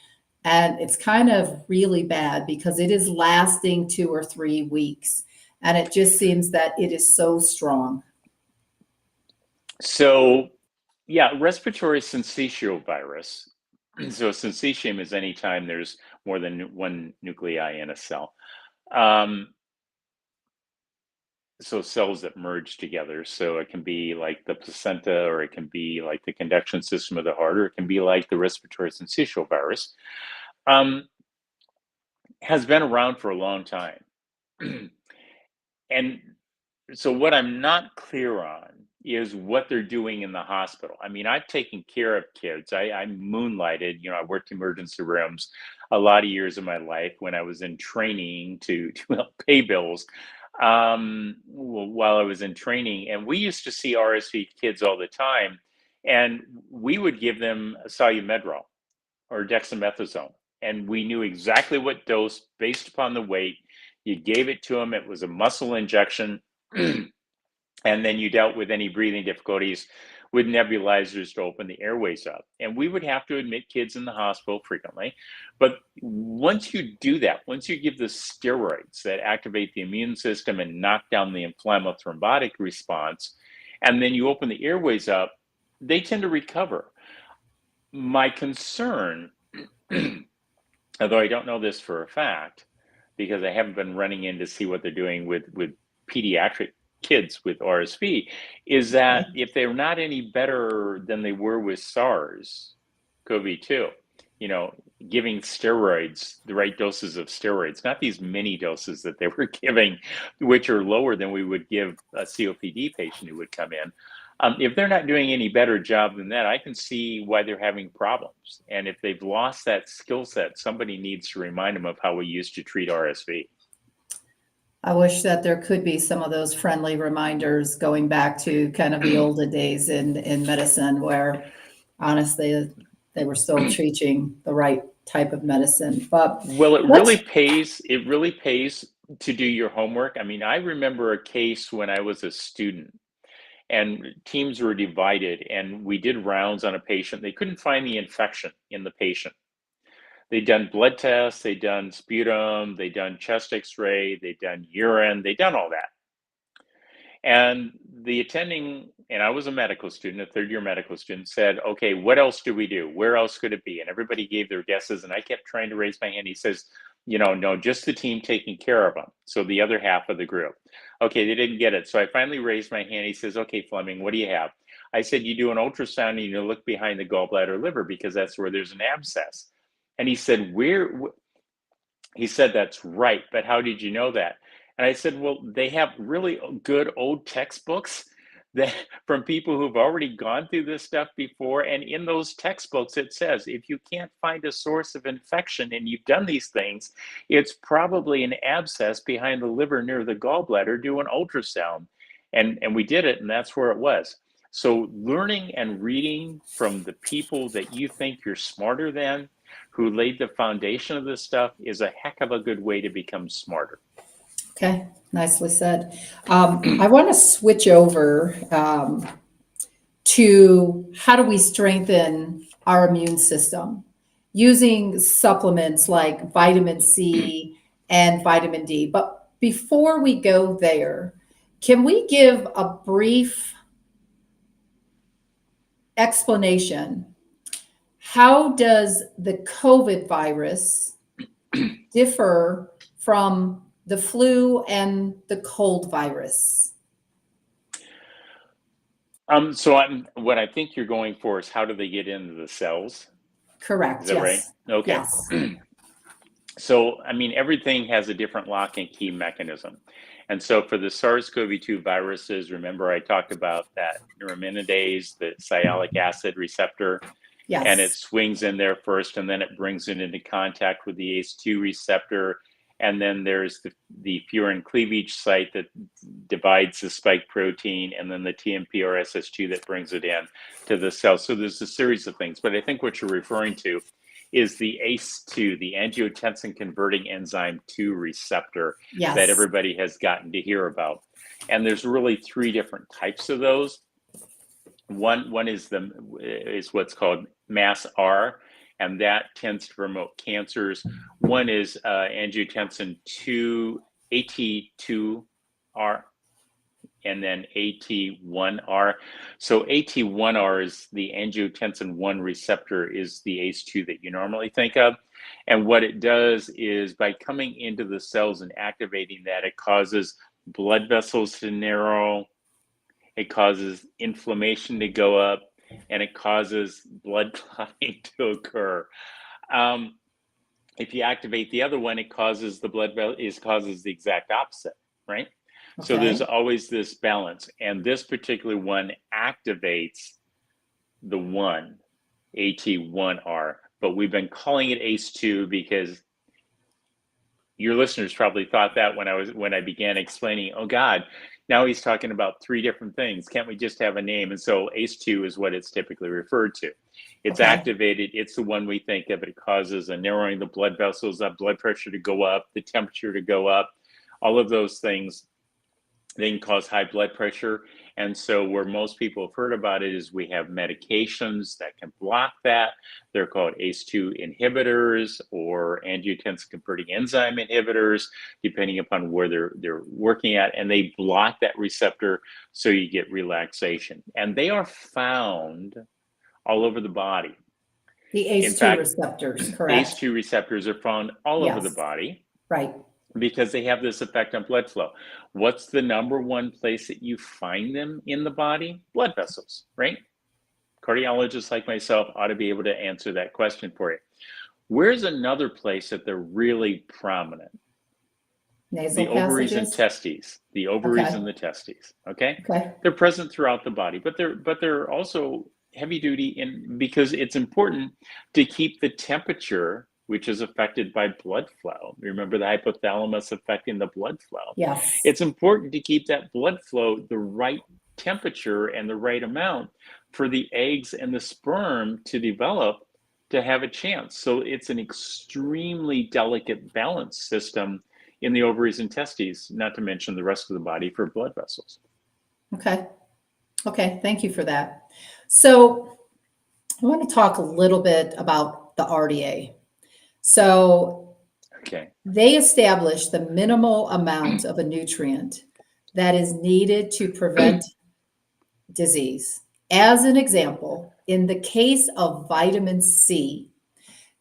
and it's kind of really bad because it is lasting 2 or 3 weeks, and it just seems that it is so strong. So, yeah, respiratory syncytial virus. So syncytium is anytime there's more than one nuclei in a cell. So cells that merge together. So it can be like the placenta, or it can be like the conduction system of the heart, or it can be like the respiratory syncytial virus. Has been around for a long time. And so what I'm not clear on is what they're doing in the hospital. I mean, I've taken care of kids. I moonlighted, you know, I worked emergency rooms a lot of years of my life when I was in training to help pay bills while I was in training. And we used to see RSV kids all the time. And we would give them Salumedrol or dexamethasone. And we knew exactly what dose based upon the weight. You gave it to them. It was a muscle injection. And then you dealt with any breathing difficulties with nebulizers to open the airways up. And we would have to admit kids in the hospital frequently. But once you do that, once you give the steroids that activate the immune system and knock down the inflammothrombotic response, and then you open the airways up, they tend to recover. My concern, although I don't know this for a fact, because I haven't been running in to see what they're doing with pediatric kids with RSV, is that if they're not any better than they were with SARS-CoV-2, you know, giving steroids, the right doses of steroids, not these mini doses that they were giving, which are lower than we would give a COPD patient who would come in. If they're not doing any better job than that, I can see why they're having problems. And if they've lost that skill set, somebody needs to remind them of how we used to treat RSV. I wish that there could be some of those friendly reminders going back to kind of the olden days in medicine, where honestly they were still teaching the right type of medicine. But well, it really pays to do your homework. I mean, I remember a case when I was a student and teams were divided, and we did rounds on a patient. They couldn't find the infection in the patient. They'd done blood tests, they'd done sputum, they'd done chest x-ray, they'd done urine, they'd done all that. And the attending, and I was a medical student, a third year medical student, said, okay, what else do we do? Where else could it be? And everybody gave their guesses, and I kept trying to raise my hand. He says, no, just the team taking care of them. So the other half of the group. Okay, they didn't get it. So I finally raised my hand. He says, okay, Fleming, what do you have? I said, you do an ultrasound and you look behind the gallbladder liver because that's where there's an abscess. And he said, he said, that's right, but how did you know that? And I said, well, they have really good old textbooks that from people who've already gone through this stuff before. And in those textbooks, it says, if you can't find a source of infection and you've done these things, it's probably an abscess behind the liver near the gallbladder. Do an ultrasound. And we did it, and that's where it was. So learning and reading from the people that you think you're smarter than, who laid the foundation of this stuff, is a heck of a good way to become smarter. Okay, nicely said. I want to switch over to how do we strengthen our immune system using supplements like vitamin C and vitamin D. But before we go there, can we give a brief explanation? How does the COVID virus differ from the flu and the cold virus? What I think you're going for is how do they get into the cells? Correct. Is that yes. right? Okay. Yes. So, everything has a different lock and key mechanism. And so for the SARS-CoV-2 viruses, remember I talked about that neuraminidase, the sialic acid receptor, Yes. and it swings in there first, and then it brings it into contact with the ACE2 receptor. And then there's the furin cleavage site that divides the spike protein, and then the TMPRSS2 that brings it in to the cell. So there's a series of things. But I think what you're referring to is the ACE2, the angiotensin converting enzyme 2 receptor, Yes. that everybody has gotten to hear about. And there's really 3 different types of those. One is what's called MAS-R, and that tends to promote cancers. One is angiotensin 2, AT2R, and then AT1R. So AT1R is the angiotensin 1 receptor, is the ACE2 that you normally think of. And what it does is by coming into the cells and activating that, it causes blood vessels to narrow, it causes inflammation to go up, and it causes blood clotting to occur. If you activate the other one, it causes causes the exact opposite, right? Okay. So there's always this balance, and this particular one activates the one, AT1R, but we've been calling it ACE2 because your listeners probably thought that when I began explaining, oh God, now he's talking about 3 different things. Can't we just have a name? And so ACE2 is what it's typically referred to. It's activated. It's the one we think of. It causes a narrowing of the blood vessels, up blood pressure to go up, the temperature to go up, all of those things. They can cause high blood pressure. And so where most people have heard about it is we have medications that can block that. They're called ACE2 inhibitors or angiotensin converting enzyme inhibitors, depending upon where they're working at. And they block that receptor so you get relaxation. And they are found all over the body. The ACE2 receptors, correct? ACE2 receptors are found all over the body. Right. Because they have this effect on blood flow. What's the number one place that you find them in the body? Blood vessels, right? Cardiologists like myself ought to be able to answer that question for you. Where's another place that they're really prominent? Nasal the ovaries passages? and testes. The ovaries and the testes. Okay? They're present throughout the body, but they're also heavy duty because it's important to keep the temperature, which is affected by blood flow. Remember the hypothalamus affecting the blood flow. Yes. It's important to keep that blood flow the right temperature and the right amount for the eggs and the sperm to develop to have a chance. So it's an extremely delicate balance system in the ovaries and testes, not to mention the rest of the body for blood vessels. Okay. Thank you for that. So I want to talk a little bit about the RDA. So Okay. they establish the minimal amount of a nutrient that is needed to prevent disease. As an example, in the case of vitamin C,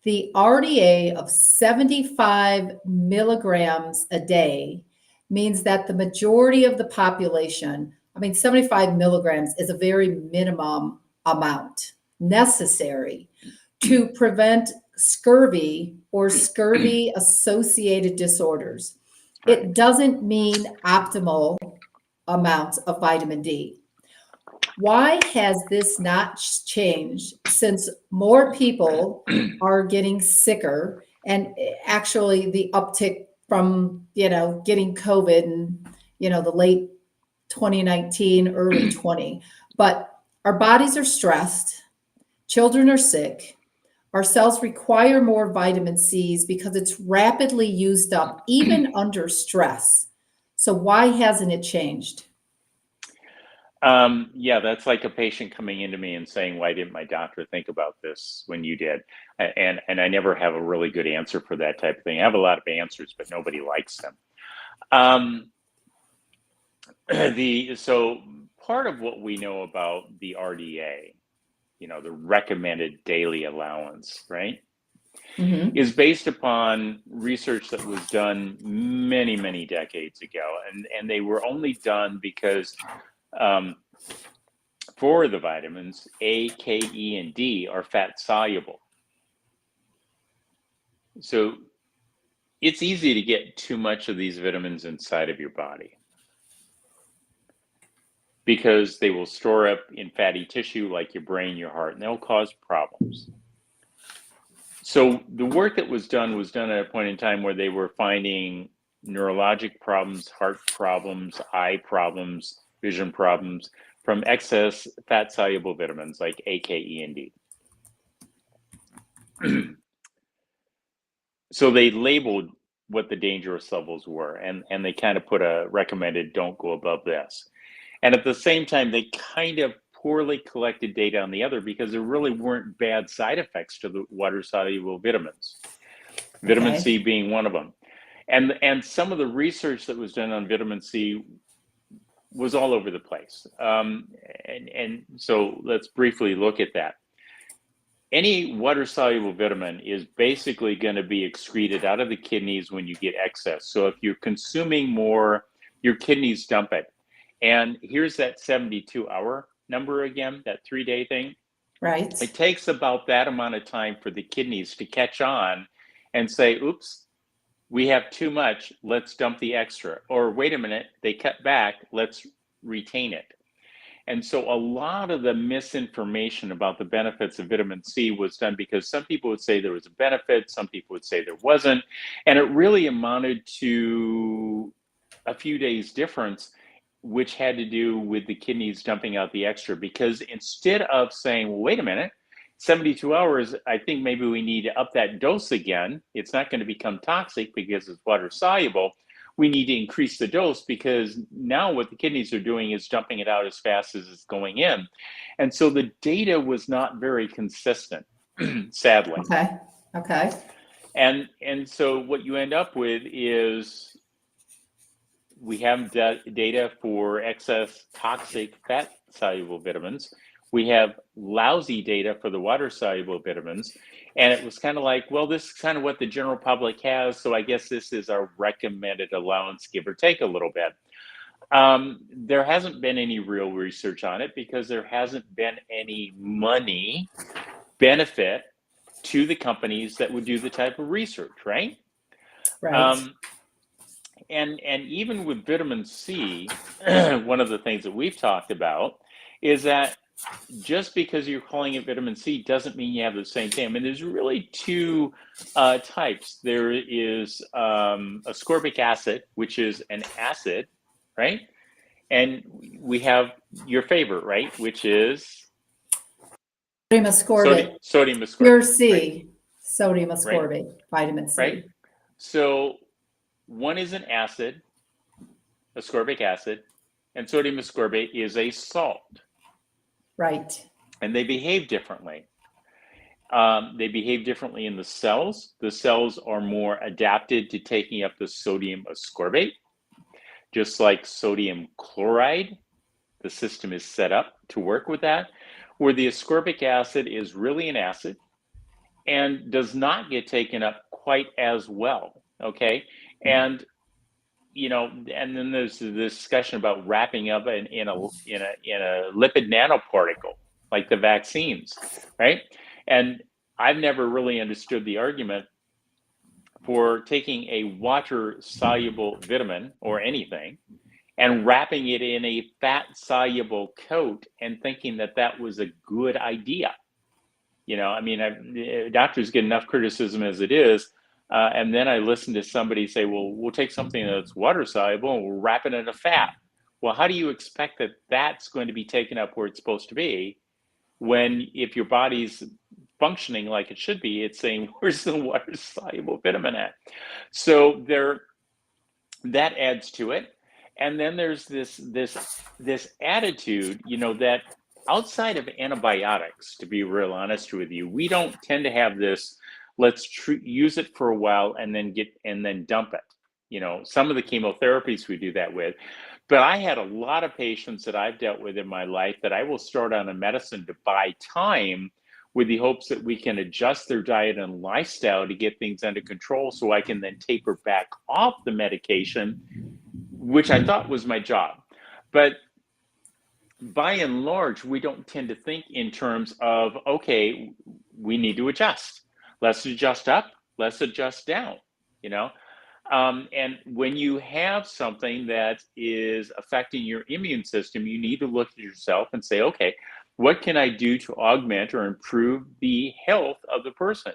the RDA of 75 milligrams a day means that the majority of the population, 75 milligrams is a very minimum amount necessary to prevent scurvy or scurvy associated disorders. It doesn't mean optimal amounts of vitamin D. Why has this not changed since more people are getting sicker, and actually the uptick from, getting COVID and, the late 2019, early 20, but our bodies are stressed, children are sick, our cells require more vitamin C's because it's rapidly used up even under stress. So why hasn't it changed? Yeah, that's like a patient coming into me and saying, "Why didn't my doctor think about this when you did?" And I never have a really good answer for that type of thing. I have a lot of answers, but nobody likes them. So part of what we know about the RDA, the recommended daily allowance, right, Mm-hmm. is based upon research that was done many, many decades ago, and they were only done because for the vitamins A, K, E, and D are fat soluble. So it's easy to get too much of these vitamins inside of your body because they will store up in fatty tissue like your brain, your heart, and they'll cause problems. So the work that was done at a point in time where they were finding neurologic problems, heart problems, eye problems, vision problems from excess fat-soluble vitamins like A, K, E, and D. So they labeled what the dangerous levels were, and they kind of put a recommended don't go above this. And at the same time, they kind of poorly collected data on the other because there really weren't bad side effects to the water-soluble vitamins. Vitamin C being one of them. And some of the research that was done on vitamin C was all over the place. And so let's briefly look at that. Any water-soluble vitamin is basically going to be excreted out of the kidneys when you get excess. So if you're consuming more, your kidneys dump it. And here's that 72-hour number again, that 3-day thing. Right. It takes about that amount of time for the kidneys to catch on and say, oops, we have too much, let's dump the extra. Or wait a minute, they cut back, let's retain it. And so a lot of the misinformation about the benefits of vitamin C was done because some people would say there was a benefit, some people would say there wasn't. And it really amounted to a few days difference, which had to do with the kidneys dumping out the extra. Because instead of saying, well, wait a minute, 72 hours, I think maybe we need to up that dose again. It's not going to become toxic because it's water soluble. We need to increase the dose because now what the kidneys are doing is dumping it out as fast as it's going in. And so the data was not very consistent, sadly. Okay. And so what you end up with is we have data for excess toxic fat-soluble vitamins. We have lousy data for the water-soluble vitamins. And it was kind of like, well, this is kind of what the general public has, so I guess this is our recommended allowance, give or take a little bit. There hasn't been any real research on it because there hasn't been any money benefit to the companies that would do the type of research, right? Right. And even with vitamin C, one of the things that we've talked about is that just because you're calling it vitamin C doesn't mean you have the same thing. I mean, there's really two types. There is ascorbic acid, which is an acid, right? And we have your favorite, right? Which is Sodium ascorbate. Sodium ascorbate. Pure C. Right? Sodium ascorbate, vitamin C. Right. So one is an acid, ascorbic acid, and sodium ascorbate is a salt. Right. And they behave differently. They behave differently in the cells. The cells are more adapted to taking up the sodium ascorbate, just like sodium chloride. The system is set up to work with that, where the ascorbic acid is really an acid and does not get taken up quite as well. Okay. And and then there's the discussion about wrapping up in a lipid nanoparticle, like the vaccines, right? And I've never really understood the argument for taking a water soluble vitamin or anything and wrapping it in a fat soluble coat and thinking that that was a good idea. I mean, doctors get enough criticism as it is. And then I listen to somebody say, well, we'll take something that's water soluble and we'll wrap it in a fat. Well, how do you expect that that's going to be taken up where it's supposed to be when, if your body's functioning like it should be, it's saying, where's the water soluble vitamin at? So that adds to it. And then there's this attitude, that outside of antibiotics, to be real honest with you, we don't tend to have this, let's use it for a while and then dump it. Some of the chemotherapies we do that with, but I had a lot of patients that I've dealt with in my life that I will start on a medicine to buy time with the hopes that we can adjust their diet and lifestyle to get things under control so I can then taper back off the medication, which I thought was my job. But by and large, we don't tend to think in terms of, okay, we need to adjust. Let's adjust up, let's adjust down, and when you have something that is affecting your immune system, you need to look at yourself and say, okay, what can I do to augment or improve the health of the person?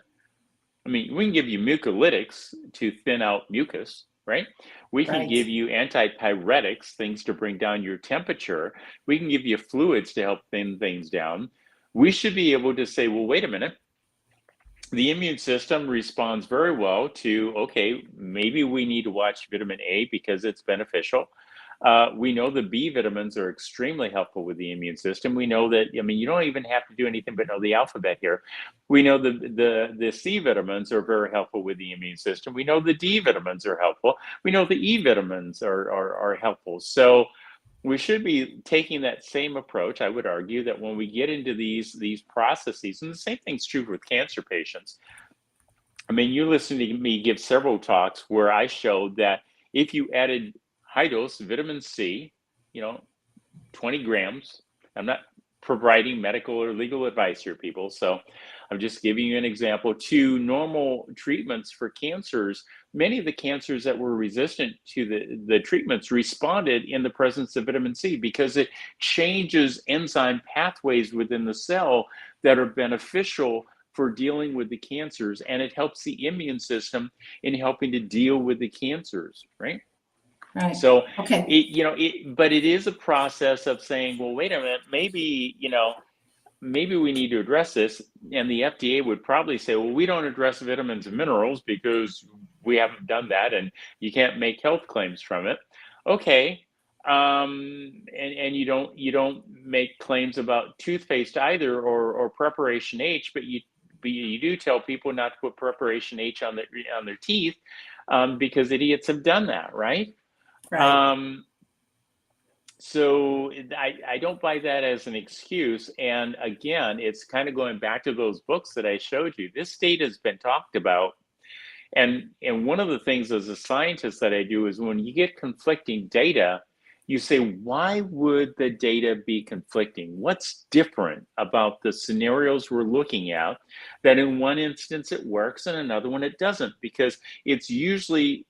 I mean, we can give you mucolytics to thin out mucus, right? We can give you antipyretics, things to bring down your temperature. We can give you fluids to help thin things down. We should be able to say, well, wait a minute. The immune system responds very well to, okay, maybe we need to watch vitamin A because it's beneficial. We know the B vitamins are extremely helpful with the immune system. We know that, I mean, you don't even have to do anything but know the alphabet here. We know the C vitamins are very helpful with the immune system. We know the D vitamins are helpful. We know the E vitamins are helpful. So we should be taking that same approach. I would argue that when we get into these processes, and the same thing's true with cancer patients. I mean, you listen to me give several talks where I showed that if you added high dose vitamin C, 20 grams, I'm not providing medical or legal advice here, people. So I'm just giving you an example to normal treatments for cancers. Many of the cancers that were resistant to the treatments responded in the presence of vitamin C because it changes enzyme pathways within the cell that are beneficial for dealing with the cancers. And it helps the immune system in helping to deal with the cancers, right? Right. So, okay. But it is a process of saying, well, wait a minute, maybe we need to address this. And the FDA would probably say, well, we don't address vitamins and minerals because we haven't done that and you can't make health claims from it. Okay. And you don't make claims about toothpaste either or preparation H, but you do tell people not to put preparation H on their teeth because idiots have done that, right? Right. So I don't buy that as an excuse. And again, it's kind of going back to those books that I showed you. This data has been talked about. And one of the things as a scientist that I do is when you get conflicting data, you say, why would the data be conflicting? What's different about the scenarios we're looking at that in one instance it works and another one it doesn't? Because it's usually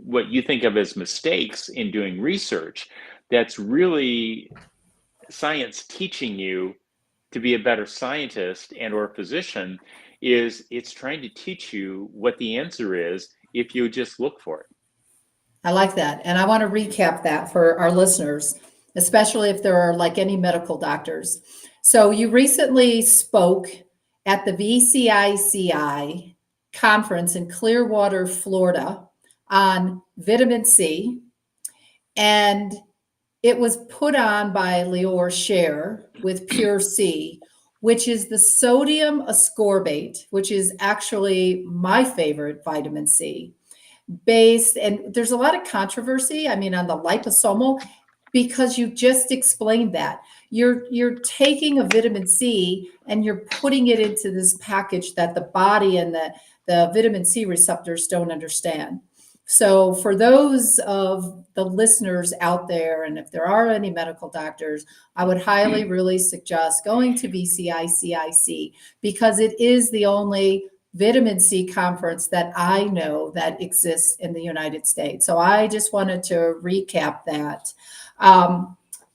what you think of as mistakes in doing research that's really science teaching you to be a better scientist and or physician. Is it's trying to teach you what the answer is if you just look for it. I like that. And I want to recap that for our listeners, especially if there are like any medical doctors. So you recently spoke at the VCICI conference in Clearwater, Florida on vitamin C. And it was put on by Lior Scher with Pure C. which is the sodium ascorbate, which is actually my favorite vitamin C based. And there's a lot of controversy, I mean, on the liposomal, because you just explained that. You're taking a vitamin C and you're putting it into this package that the body and the vitamin C receptors don't understand. So for those of the listeners out there, and if there are any medical doctors, I would highly really suggest going to VCICIC, because it is the only vitamin C conference that I know that exists in the United States. So I just wanted to recap that.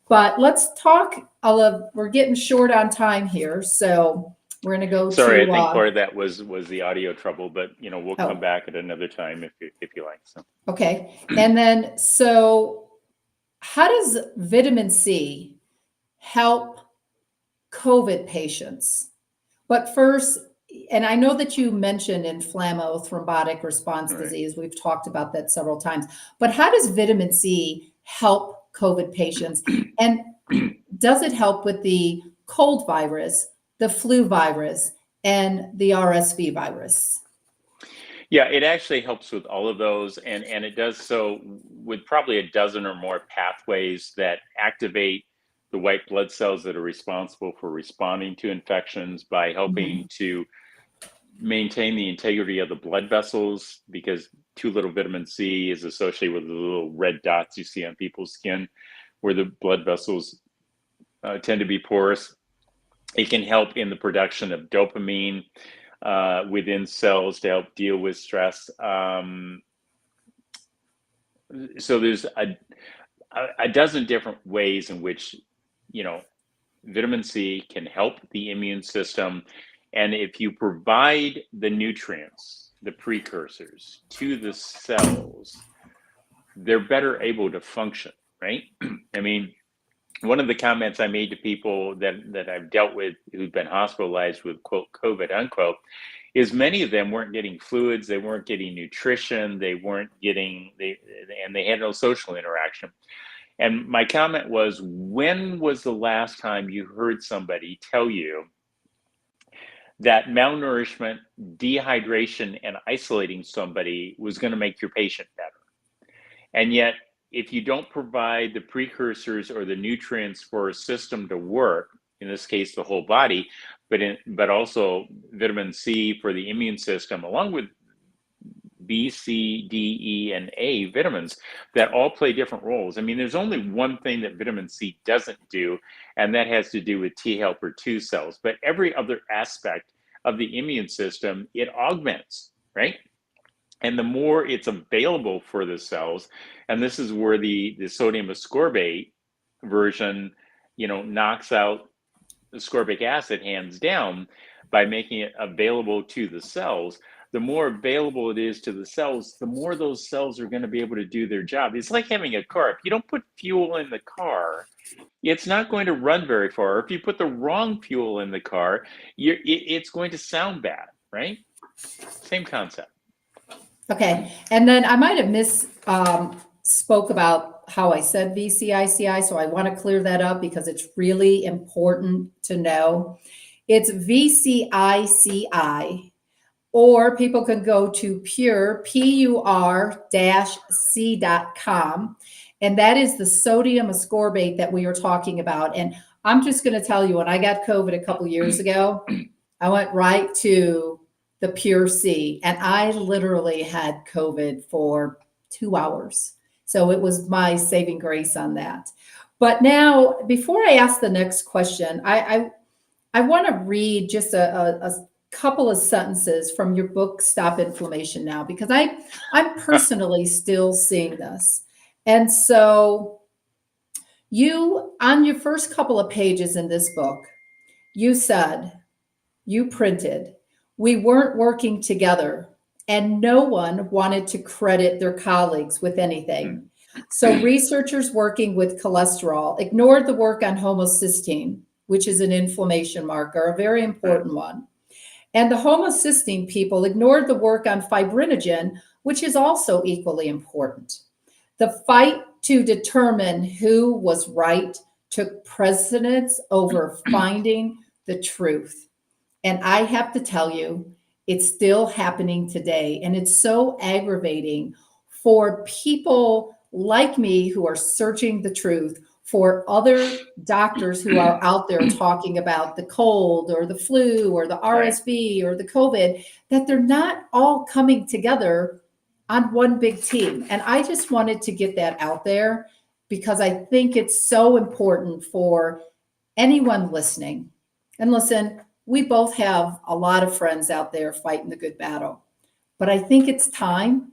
But let's talk, we're getting short on time here, so we're going to go Sorry, to... I think part of that was the audio trouble, but we'll Oh. come back at another time if you like. So Okay. And then, so how does vitamin C help COVID patients? But first, and I know that you mentioned inflammatory thrombotic response Right. disease. We've talked about that several times. But how does vitamin C help COVID patients? And does it help with the cold virus, the flu virus, and the RSV virus? yeah, it actually helps with all of those, and it does so with probably a dozen or more pathways that activate the white blood cells that are responsible for responding to infections by helping to maintain the integrity of the blood vessels, because too little vitamin C is associated with the little red dots you see on people's skin where the blood vessels tend to be porous. It can help in the production of dopamine within cells to help deal with stress. So there's a dozen different ways in which, vitamin C can help the immune system. And if you provide the nutrients, the precursors to the cells, they're better able to function, right? I mean, one of the comments I made to people that I've dealt with who've been hospitalized with, quote, COVID, unquote, is many of them weren't getting fluids, they weren't getting nutrition, they had no social interaction. And my comment was, when was the last time you heard somebody tell you that malnourishment, dehydration, and isolating somebody was going to make your patient better? And yet, if you don't provide the precursors or the nutrients for a system to work, in this case, the whole body, but also vitamin C for the immune system, along with B, C, D, E, and A vitamins that all play different roles. I mean, there's only one thing that vitamin C doesn't do, and that has to do with T helper 2 cells. But every other aspect of the immune system, it augments, right? And the more it's available for the cells, and this is where the sodium ascorbate version, knocks out ascorbic acid hands down by making it available to the cells. The more available it is to the cells, the more those cells are going to be able to do their job. It's like having a car. If you don't put fuel in the car, it's not going to run very far. If you put the wrong fuel in the car, it's going to sound bad, right? Same concept. Okay. And then I might have spoke about how I said VCICI, so I want to clear that up because it's really important to know. It's VCICI, or people can go to pur-c.com, and that is the sodium ascorbate that we were talking about. And I'm just going to tell you, when I got COVID a couple years ago, I went right to the Pure C, and I literally had COVID for 2 hours. So it was my saving grace on that. But now, before I ask the next question, I want to read just a couple of sentences from your book, Stop Inflammation Now, because I'm personally still seeing this. And so you, on your first couple of pages in this book, you printed, "We weren't working together, and no one wanted to credit their colleagues with anything. So researchers working with cholesterol ignored the work on homocysteine, which is an inflammation marker, a very important one. And the homocysteine people ignored the work on fibrinogen, which is also equally important. The fight to determine who was right took precedence over finding the truth. And I have to tell you, it's still happening today. And it's so aggravating for people like me who are searching the truth, for other doctors who are out there talking about the cold or the flu or the RSV or the COVID, that they're not all coming together on one big team. And I just wanted to get that out there because I think it's so important for anyone listening. And listen, we both have a lot of friends out there fighting the good battle. But I think it's time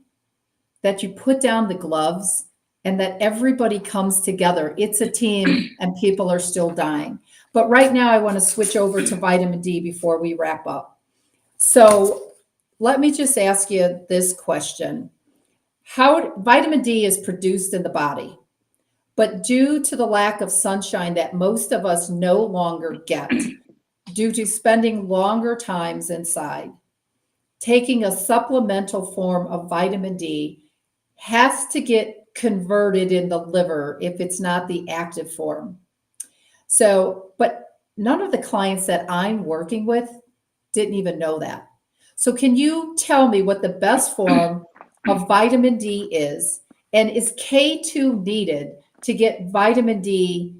that you put down the gloves and that everybody comes together. It's a team and people are still dying. But right now, I want to switch over to vitamin D before we wrap up. So let me just ask you this question. How vitamin D is produced in the body, but due to the lack of sunshine that most of us no longer get, due to spending longer times inside, taking a supplemental form of vitamin D has to get converted in the liver if it's not the active form. So, but none of the clients that I'm working with didn't even know that. So can you tell me what the best form of vitamin D is? And is K2 needed to get vitamin D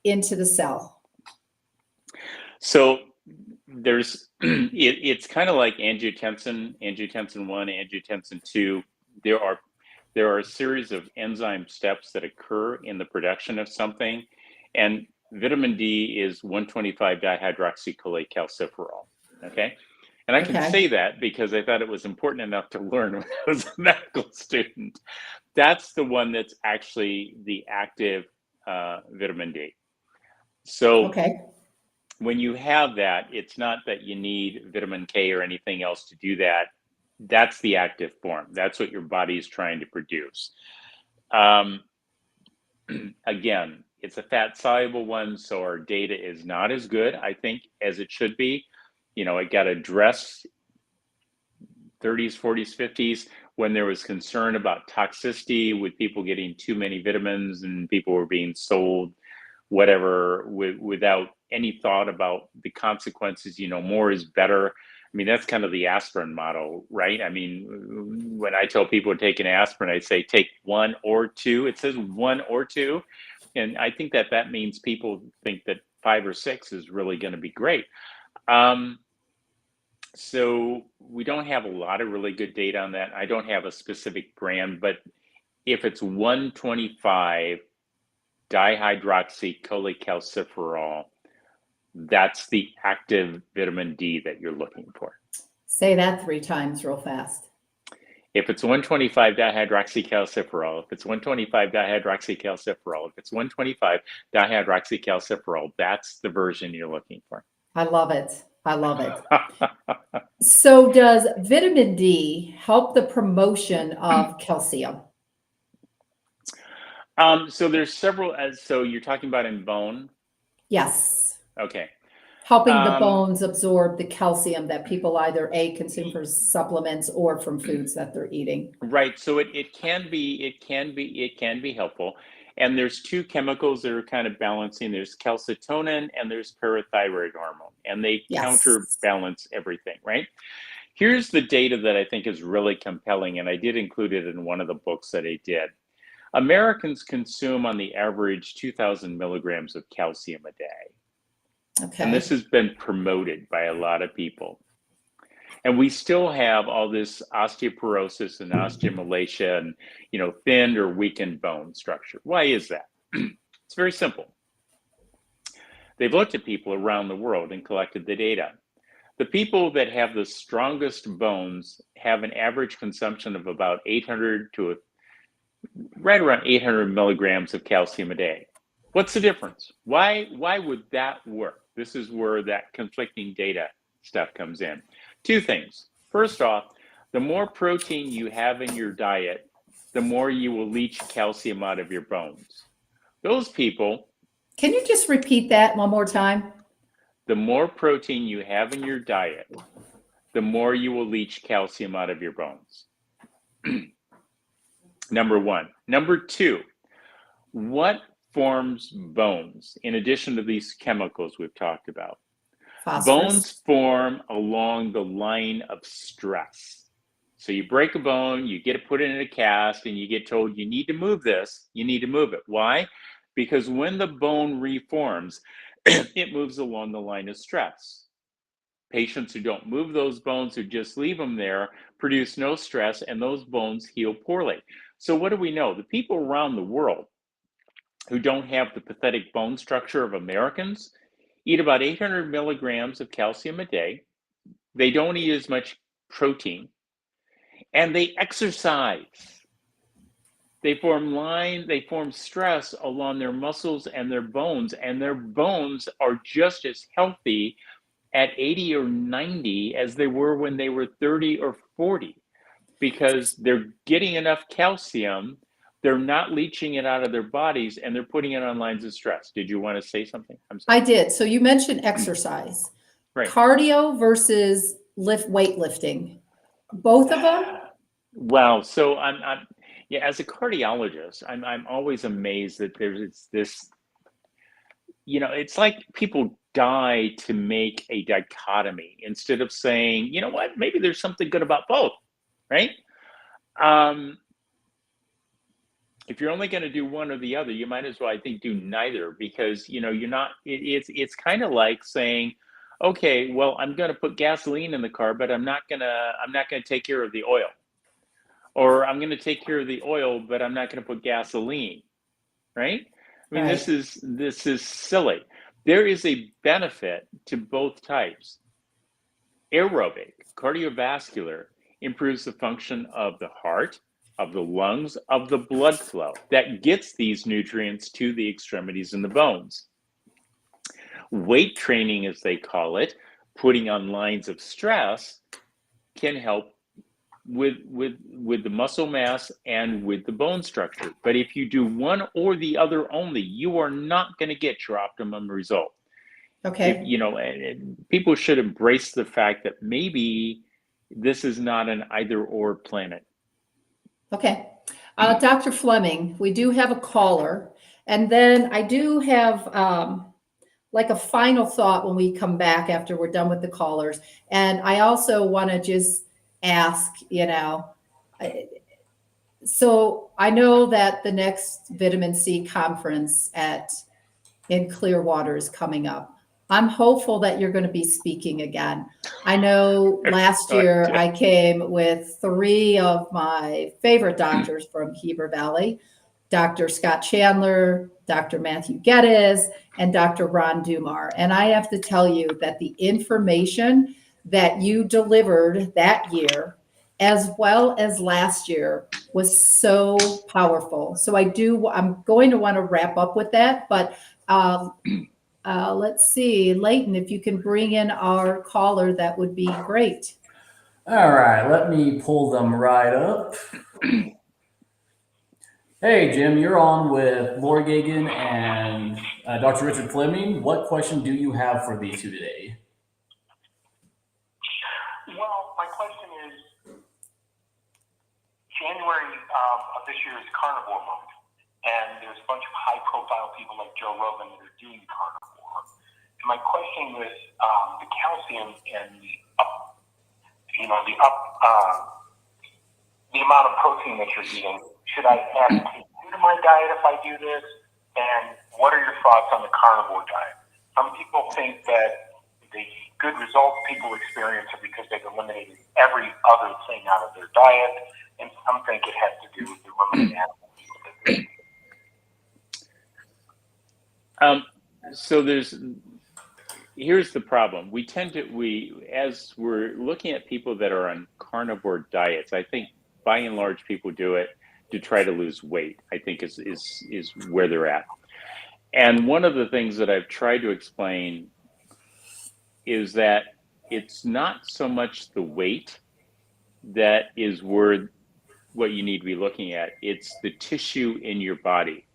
into the cell? So there's it's kind of like angiotensin 1, angiotensin 2. There are a series of enzyme steps that occur in the production of something, and vitamin D is 125 dihydroxycholecalciferol. Okay, and I can say that because I thought it was important enough to learn when I was a medical student. That's the one that's actually the active vitamin D. So when you have that, it's not that you need vitamin K or anything else to do that. That's the active form. That's what your body is trying to produce. Again, it's a fat soluble one, so our data is not as good, I think, as it should be. You know, it got addressed 30s, 40s, 50s when there was concern about toxicity with people getting too many vitamins and people were being sold whatever without any thought about the consequences. You know, more is better. I mean, that's kind of the aspirin model, right? I mean, when I tell people to take an aspirin, I say take 1 or 2. It says 1 or 2. And I think that that means people think that 5 or 6 is really going to be great. So we don't have a lot of really good data on that. I don't have a specific brand, but if it's 125 dihydroxycholecalciferol, that's the active vitamin D that you're looking for. Say that 3 times real fast. If it's 125 dihydroxycalciferol, if it's 125 dihydroxycalciferol, if it's 125 dihydroxycalciferol, that's the version you're looking for. I love it. I love it. So does vitamin D help the promotion of calcium? So there's several, so you're talking about in bone? Yes. Okay. Helping the bones absorb the calcium that people either consume from supplements or from foods that they're eating. Right. So it can be helpful. And there's 2 chemicals that are kind of balancing. There's calcitonin and there's parathyroid hormone, and they counterbalance everything, right? Here's the data that I think is really compelling, and I did include it in one of the books that I did. Americans consume on the average 2,000 milligrams of calcium a day. Okay. And this has been promoted by a lot of people. And we still have all this osteoporosis and osteomalacia and, you know, thinned or weakened bone structure. Why is that? It's very simple. They've looked at people around the world and collected the data. The people that have the strongest bones have an average consumption of about 800 to right around 800 milligrams of calcium a day. What's the difference? Why would that work? This is where that conflicting data stuff comes in. 2 things. First off, the more protein you have in your diet, the more you will leach calcium out of your bones. Those people... Can you just repeat that one more time? The more protein you have in your diet, the more you will leach calcium out of your bones. Number 1. Number 2, what forms bones in addition to these chemicals we've talked about? Bones form along the line of stress. So you break a bone, you get it put in a cast, and you get told you need to move this, you need to move it. Why? Because when the bone reforms, it moves along the line of stress. Patients who don't move those bones, who just leave them there, produce no stress, and those bones heal poorly. So what do we know? The people around the world who don't have the pathetic bone structure of Americans eat about 800 milligrams of calcium a day. They don't eat as much protein, and they exercise. They form stress along their muscles and their bones are just as healthy at 80 or 90 as they were when they were 30 or 40, because they're getting enough calcium, they're not leaching it out of their bodies, and they're putting it on lines of stress. Did you want to say something? I'm sorry. I did. So you mentioned exercise. Right. Cardio versus weightlifting. Both of them? Well, so I'm yeah, as a cardiologist, I'm always amazed that there's this, it's like people die to make a dichotomy instead of saying, you know what, maybe there's something good about both, right? If you're only going to do one or the other, you might as well, I think, do neither, because you're not. It's kind of like saying, okay, well, I'm going to put gasoline in the car, but I'm not gonna take care of the oil, or I'm going to take care of the oil, but I'm not going to put gasoline, right? I mean, Right. this is silly. There is a benefit to both types. Aerobic, cardiovascular, improves the function of the heart, of the lungs, of the blood flow that gets these nutrients to the extremities and the bones. Weight training, as they call it, putting on lines of stress, can help with the muscle mass and with the bone structure. But if you do one or the other only, you are not going to get your optimum result. Okay. And people should embrace the fact that maybe this is not an either or planet. Okay. Dr. Fleming, we do have a caller. And then I do have like a final thought when we come back after we're done with the callers. And I also want to just ask, so I know that the next vitamin C conference in Clearwater is coming up. I'm hopeful that you're going to be speaking again. I know last year I came with 3 of my favorite doctors from Heber Valley, Dr. Scott Chandler, Dr. Matthew Geddes, and Dr. Ron Dumar. And I have to tell you that the information that you delivered that year, as well as last year, was so powerful. So I'm going to want to wrap up with that, but let's see, Leighton, if you can bring in our caller, that would be great. All right, let me pull them right up. Hey, Jim, you're on with Laurie Gagan and Dr. Richard Fleming. What question do you have for these two today? Well, my question is, January of this year is carnivore month, and there's a bunch of high-profile people like Joe Rogan that are doing carnivore. And my question was the calcium and the amount of protein that you're eating. Should I add K2 to my diet if I do this? And what are your thoughts on the carnivore diet? Some people think that the good results people experience are because they've eliminated every other thing out of their diet, and some think it has to do with the ruminant animals. So here's the problem. As we're looking at people that are on carnivore diets, I think by and large people do it to try to lose weight, I think is where they're at. And one of the things that I've tried to explain is that it's not so much the weight that is what you need to be looking at. It's the tissue in your body,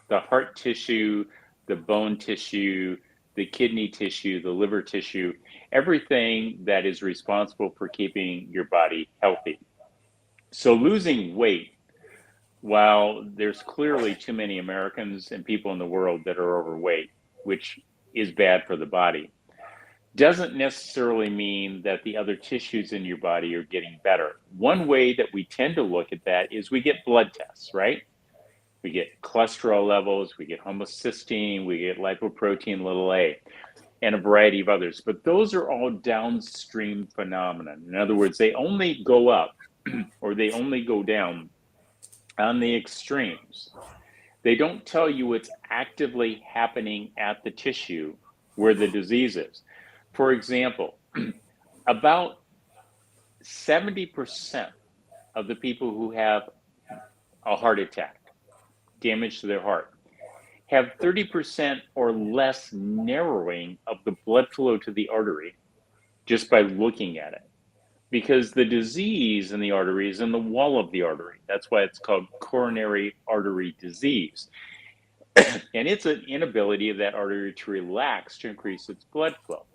the heart tissue, the bone tissue, the kidney tissue, the liver tissue, everything that is responsible for keeping your body healthy. So losing weight, while there's clearly too many Americans and people in the world that are overweight, which is bad for the body, doesn't necessarily mean that the other tissues in your body are getting better. One way that we tend to look at that is we get blood tests, right? We get cholesterol levels, we get homocysteine, we get lipoprotein little a, and a variety of others. But those are all downstream phenomena. In other words, they only go up or they only go down on the extremes. They don't tell you what's actively happening at the tissue where the disease is. For example, about 70% of the people who have a heart attack, damage to their heart, have 30% or less narrowing of the blood flow to the artery just by looking at it. Because the disease in the artery is in the wall of the artery. That's why it's called coronary artery disease. And it's an inability of that artery to relax to increase its blood flow.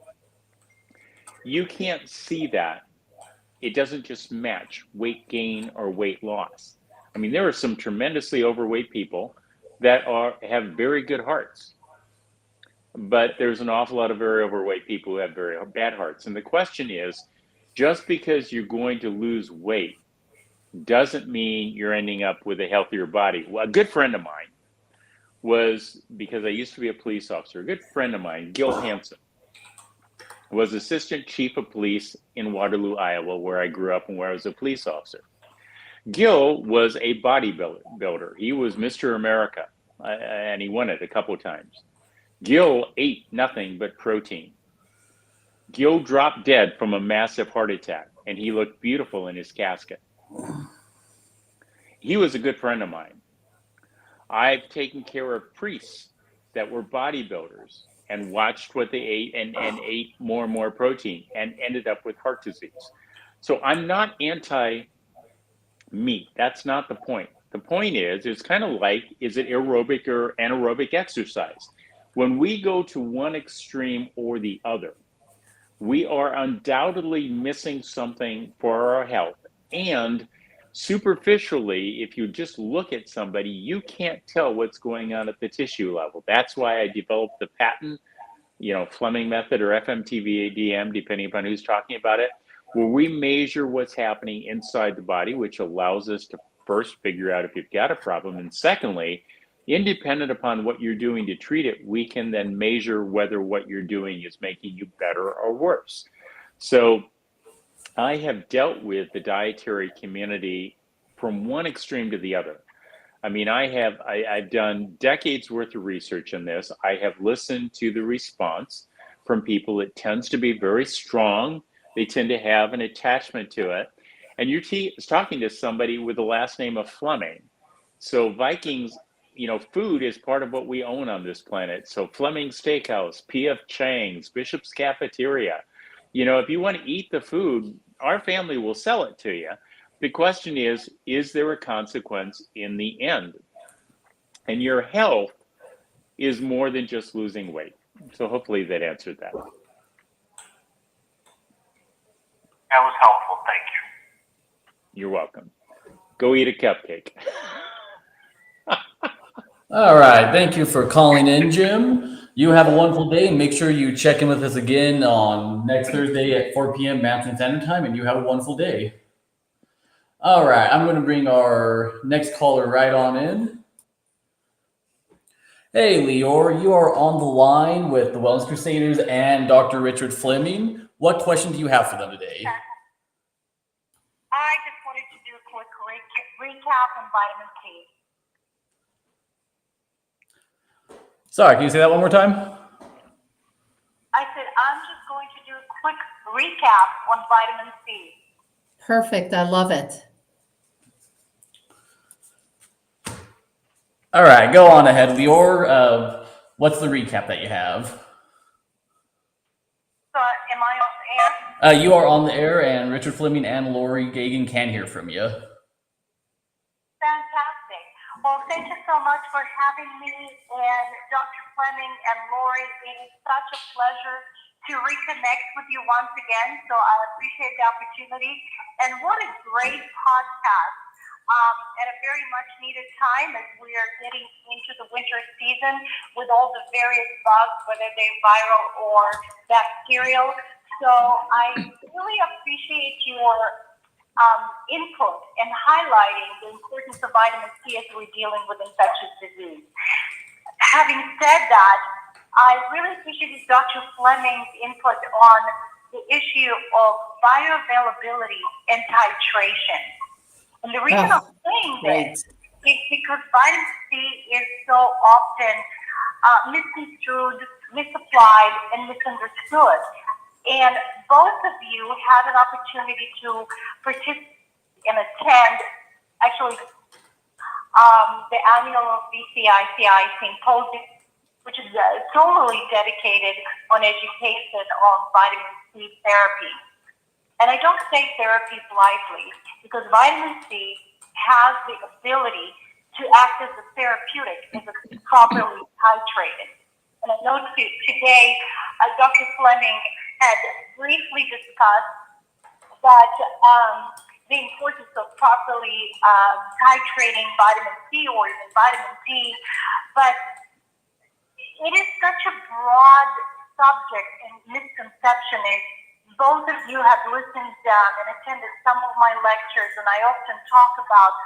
You can't see that. It doesn't just match weight gain or weight loss. I mean, there are some tremendously overweight people that have very good hearts, but there's an awful lot of very overweight people who have very bad hearts. And the question is, just because you're going to lose weight doesn't mean you're ending up with a healthier body. Well, a good friend of mine was, because I used to be a police officer, a good friend of mine, Gil Hansen, was assistant chief of police in Waterloo, Iowa, where I grew up and where I was a police officer. Gil was a bodybuilder. He was Mr. America, and he won it a couple of times. Gil ate nothing but protein. Gil dropped dead from a massive heart attack, and he looked beautiful in his casket. He was a good friend of mine. I've taken care of priests that were bodybuilders and watched what they ate and ate more and more protein and ended up with heart disease. So I'm not anti-meat. That's not the point. The point is, it's kind of like, is it aerobic or anaerobic exercise? When we go to one extreme or the other, we are undoubtedly missing something for our health. And superficially, if you just look at somebody, you can't tell what's going on at the tissue level. That's why I developed the patent, Fleming method or FMTVADM, depending upon who's talking about it, where we measure what's happening inside the body, which allows us to first figure out if you've got a problem. And secondly, independent upon what you're doing to treat it, we can then measure whether what you're doing is making you better or worse. So I have dealt with the dietary community from one extreme to the other. I mean, I've done decades worth of research in this. I have listened to the response from people. It tends to be very strong. They tend to have an attachment to it. And you're talking to somebody with the last name of Fleming. So Vikings, food is part of what we own on this planet. So Fleming Steakhouse, P.F. Chang's, Bishop's Cafeteria. If you want to eat the food, our family will sell it to you. The question is there a consequence in the end? And your health is more than just losing weight. So hopefully that answered that. That was helpful. Thank you. You're welcome. Go eat a cupcake. All right. Thank you for calling in, Jim. You have a wonderful day, and make sure you check in with us again on next Thursday at 4 p.m. Mountain Standard Time, and you have a wonderful day. All right. I'm going to bring our next caller right on in. Hey, Lior, you are on the line with the Wellness Crusaders and Dr. Richard Fleming. What question do you have for them today? I just wanted to do a quick recap on vitamin C. Sorry, can you say that one more time? I said I'm just going to do a quick recap on vitamin C. Perfect. I love it. All right, go on ahead, Lior. What's the recap that you have? So am I on the air? You are on the air, and Richard Fleming and Laurie Gagan can hear from you. Fantastic. Well, thank you so much for having me and Dr. Fleming and Laurie. It is such a pleasure to reconnect with you once again. So I appreciate the opportunity. And what a great podcast. at a very much needed time as we are getting into the winter season with all the various bugs, whether they're viral or bacterial. So I really appreciate your input and highlighting the importance of vitamin C as we're dealing with infectious disease. Having said that, I really appreciate Dr. Fleming's input on the issue of bioavailability and titration. And the reason I'm saying this is because vitamin C is so often misconstrued, misapplied, and misunderstood. And both of you had an opportunity to participate and attend, actually, the annual VCICI symposium, which is totally dedicated on education on vitamin C therapy. And I don't say therapy lightly because vitamin C has the ability to act as a therapeutic if it's properly titrated. And I know today Dr. Fleming had briefly discussed that the importance of properly titrating vitamin C or even vitamin D, but it is such a broad subject and misconception. Both of you have listened and attended some of my lectures, and I often talk about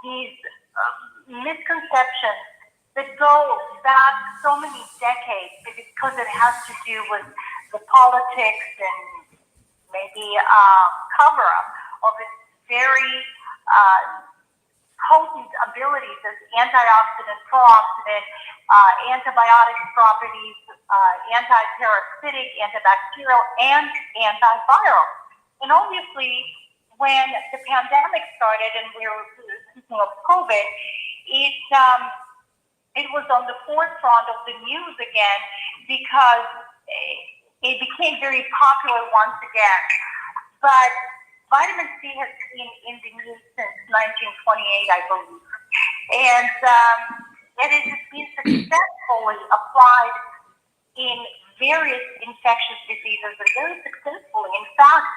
these misconceptions that go back so many decades because it has to do with the politics and maybe cover-up of its very potent abilities as antioxidant, pro-oxidant, antibiotic properties, anti-parasitic, antibacterial, and antiviral. And obviously, when the pandemic started and we were speaking of COVID, it was on the forefront of the news again because it became very popular once again. But vitamin C has been in the news since 1928, I believe. And it has been successfully applied in various infectious diseases and very successfully. In fact,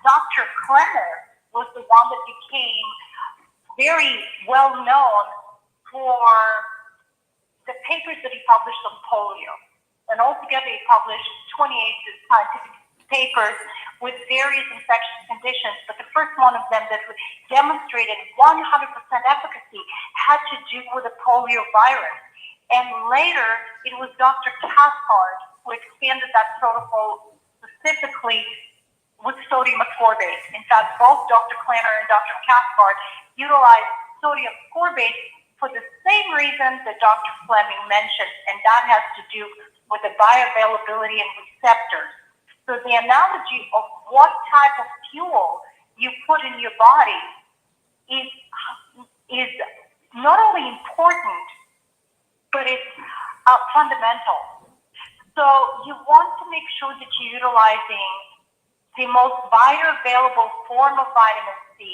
Dr. Klemmer was the one that became very well known for the papers that he published on polio. And altogether, he published 28 scientific papers with various infectious conditions, but the first one of them that demonstrated 100% efficacy had to do with the polio virus. And later, it was Dr. Caspard who expanded that protocol specifically with sodium ascorbate. In fact, both Dr. Klemmer and Dr. Caspard utilized sodium ascorbate for the same reason that Dr. Fleming mentioned, and that has to do with the bioavailability and receptors. So the analogy of what type of fuel you put in your body is not only important, but it's fundamental. So you want to make sure that you're utilizing the most bioavailable form of vitamin C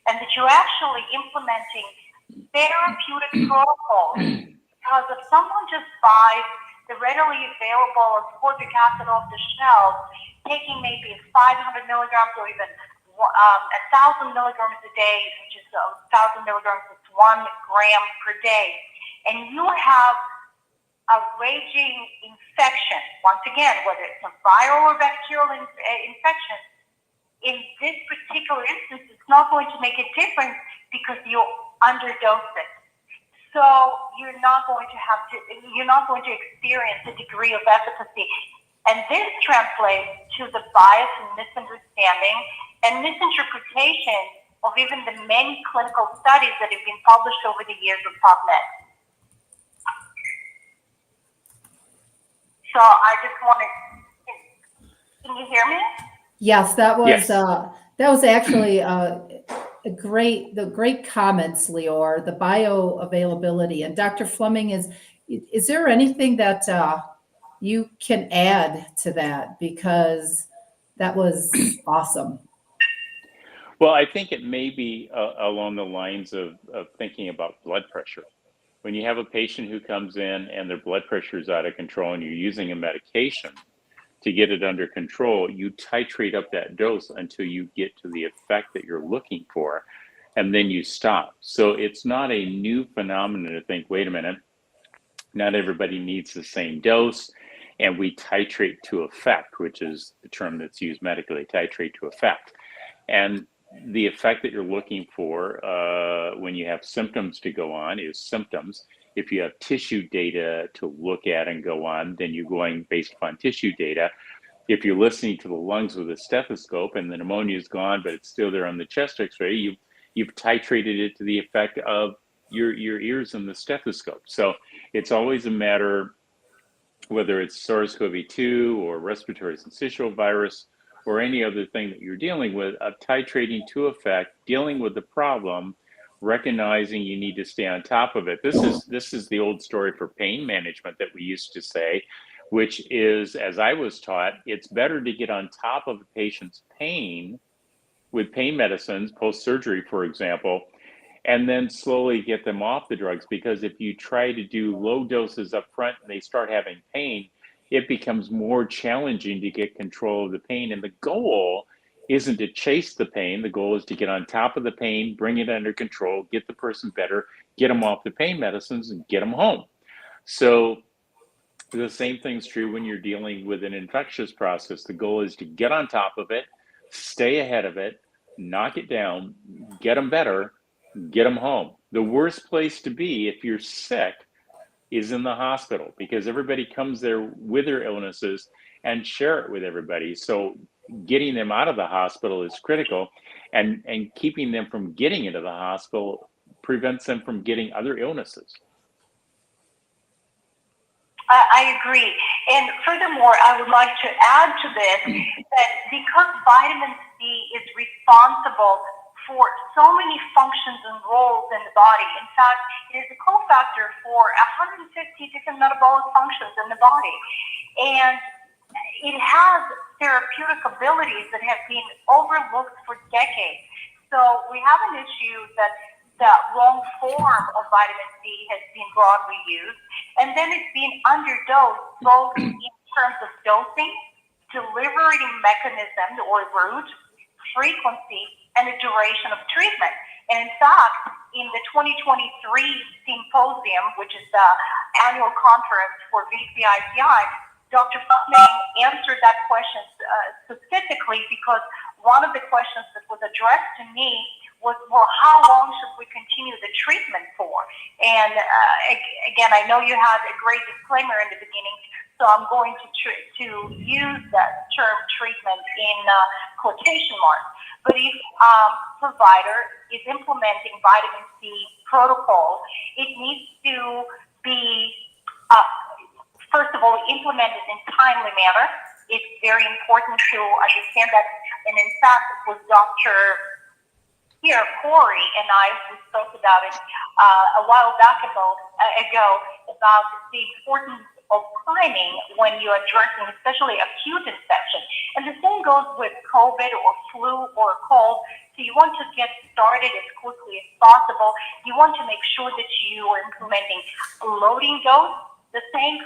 and that you're actually implementing therapeutic protocols. Because if someone just buys the readily available ascorbic acid off the shelf, taking maybe 500 milligrams or even 1,000 milligrams a day, which is 1,000 milligrams is 1 gram per day, and you have a raging infection, once again, whether it's a viral or bacterial infection, in this particular instance, it's not going to make a difference because you underdose it. So you're not going to experience the degree of efficacy. And this translates to the bias and misunderstanding and misinterpretation of even the many clinical studies that have been published over the years with PubMed. So I just wanted, can you hear me? Yes, that was Yes. that was actually the great comments, Lior, the bioavailability. And Dr. Fleming, is there anything that you can add to that? Because that was awesome. Well, I think it may be along the lines of thinking about blood pressure. When you have a patient who comes in and their blood pressure is out of control and you're using a medication to get it under control, you titrate up that dose until you get to the effect that you're looking for. and then you stop. So it's not a new phenomenon to think, wait a minute, not everybody needs the same dose, and we titrate to effect, which is the term that's used medically, titrate to effect. And the effect that you're looking for when you have symptoms to go on is symptoms. If you have tissue data to look at and go on, then you're going based upon tissue data. If you're listening to the lungs with a stethoscope and the pneumonia is gone, but it's still there on the chest x-ray, you've titrated it to the effect of your ears and the stethoscope. So it's always a matter, whether it's SARS-CoV-2 or respiratory syncytial virus or any other thing that you're dealing with, of titrating to effect, dealing with the problem, recognizing you need to stay on top of it. This is the old story for pain management that we used to say, which is, as I was taught, it's better to get on top of a patient's pain with pain medicines, post-surgery, for example, and then slowly get them off the drugs. Because if you try to do low doses up front and they start having pain, it becomes more challenging to get control of the pain. And the goal isn't to chase the pain. The goal is to get on top of the pain, bring it under control, get the person better, get them off the pain medicines, and get them home. So the same thing's true when you're dealing with an infectious process. The goal is to get on top of it, stay ahead of it, knock it down, get them better, get them home. The worst place to be if you're sick is in the hospital, because everybody comes there with their illnesses and share it with everybody. So getting them out of the hospital is critical, and keeping them from getting into the hospital prevents them from getting other illnesses. I agree. And furthermore, I would like to add to this that because vitamin C is responsible for so many functions and roles in the body. In fact, it is a cofactor for 150 different metabolic functions in the body. And it has therapeutic abilities that have been overlooked for decades. So we have an issue that the wrong form of vitamin C has been broadly used, and then it's been underdosed both in terms of dosing, delivery mechanism or route, frequency, and the duration of treatment. And in fact, in the 2023 symposium, which is the annual conference for VCICI, Dr. Fleming answered that question specifically, because one of the questions that was addressed to me was, well, how long should we continue the treatment for? And again, I know you had a great disclaimer in the beginning, so I'm going to use that term treatment in quotation marks. But if provider is implementing vitamin C protocol, it needs to be, first of all, implemented in a timely manner. It's very important to understand that. And in fact, it was Dr. Corey and I, we spoke about it a while back ago about the importance of timing when you're addressing especially acute infection. And the same goes with COVID or flu or cold. So you want to get started as quickly as possible. You want to make sure that you are implementing a loading dose, the same,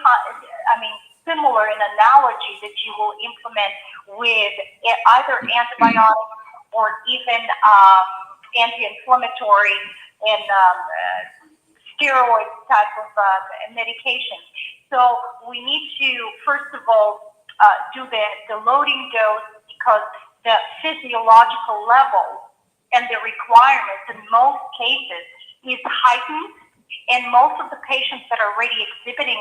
similar in analogy that you will implement with either antibiotics or even anti-inflammatory and steroid type of medication. So we need to, first of all, do the loading dose, because the physiological level and the requirements in most cases is heightened, and most of the patients that are already exhibiting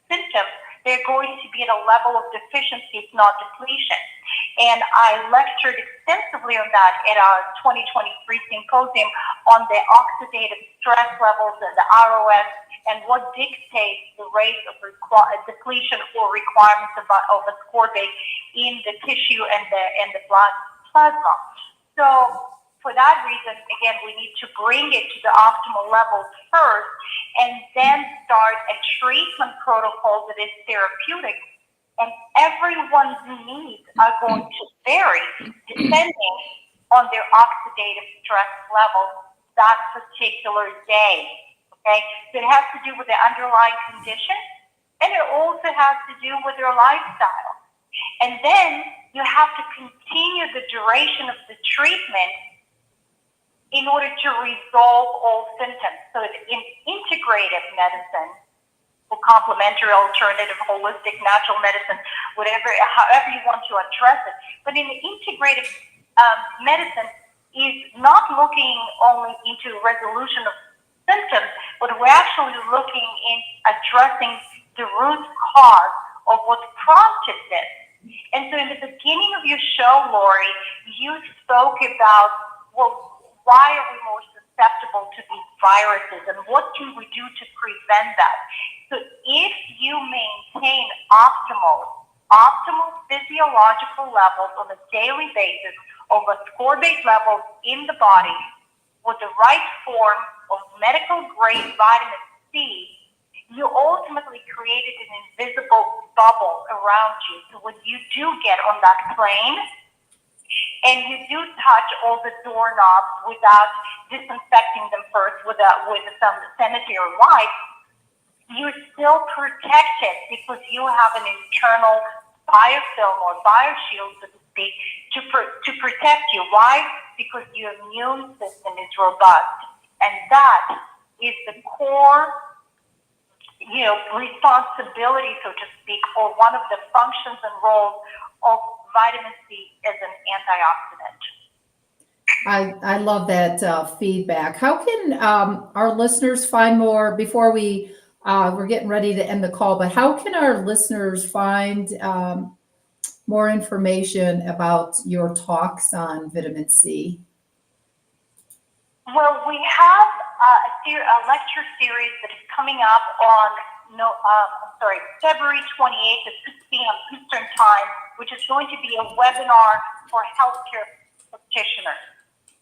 symptoms, they're going to be at a level of deficiency, if not depletion. And I lectured extensively on that at our 2023 symposium on the oxidative stress levels and the ROS, and what dictates the rate of depletion or requirements of ascorbate in the tissue and the blood plasma. So for that reason, again, we need to bring it to the optimal levels first, and then start a treatment protocol that is therapeutic. And everyone's needs are going to vary depending on their oxidative stress level that particular day. Okay, so it has to do with the underlying condition, and it also has to do with their lifestyle. And then you have to continue the duration of the treatment in order to resolve all symptoms. So in integrative medicine, or complementary, alternative, holistic, natural medicine, whatever, however you want to address it. But in the integrative medicine is not looking only into resolution of symptoms, but we're actually looking in addressing the root cause of what prompted this. And so in the beginning of your show, Laurie, you spoke about, well, why are we more susceptible to these viruses and what can we do to prevent that? So if you maintain optimal physiological levels on a daily basis of ascorbate levels in the body with the right form of medical grade vitamin C, you ultimately created an invisible bubble around you. So when you do get on that plane and you do touch all the doorknobs without disinfecting them first with some sanitary wipes, you're still protected because you have an internal biofilm or bioshield, so to speak, to protect you. Why? Because your immune system is robust. And that is the core responsibility, so to speak, or one of the functions and roles of vitamin C as an antioxidant. I love that feedback. How can our listeners find more before we're getting ready to end the call, but how can our listeners find more information about your talks on vitamin C? Well, we have a lecture series that is coming up on February 28th at 6 p.m. Eastern Time, which is going to be a webinar for healthcare practitioners.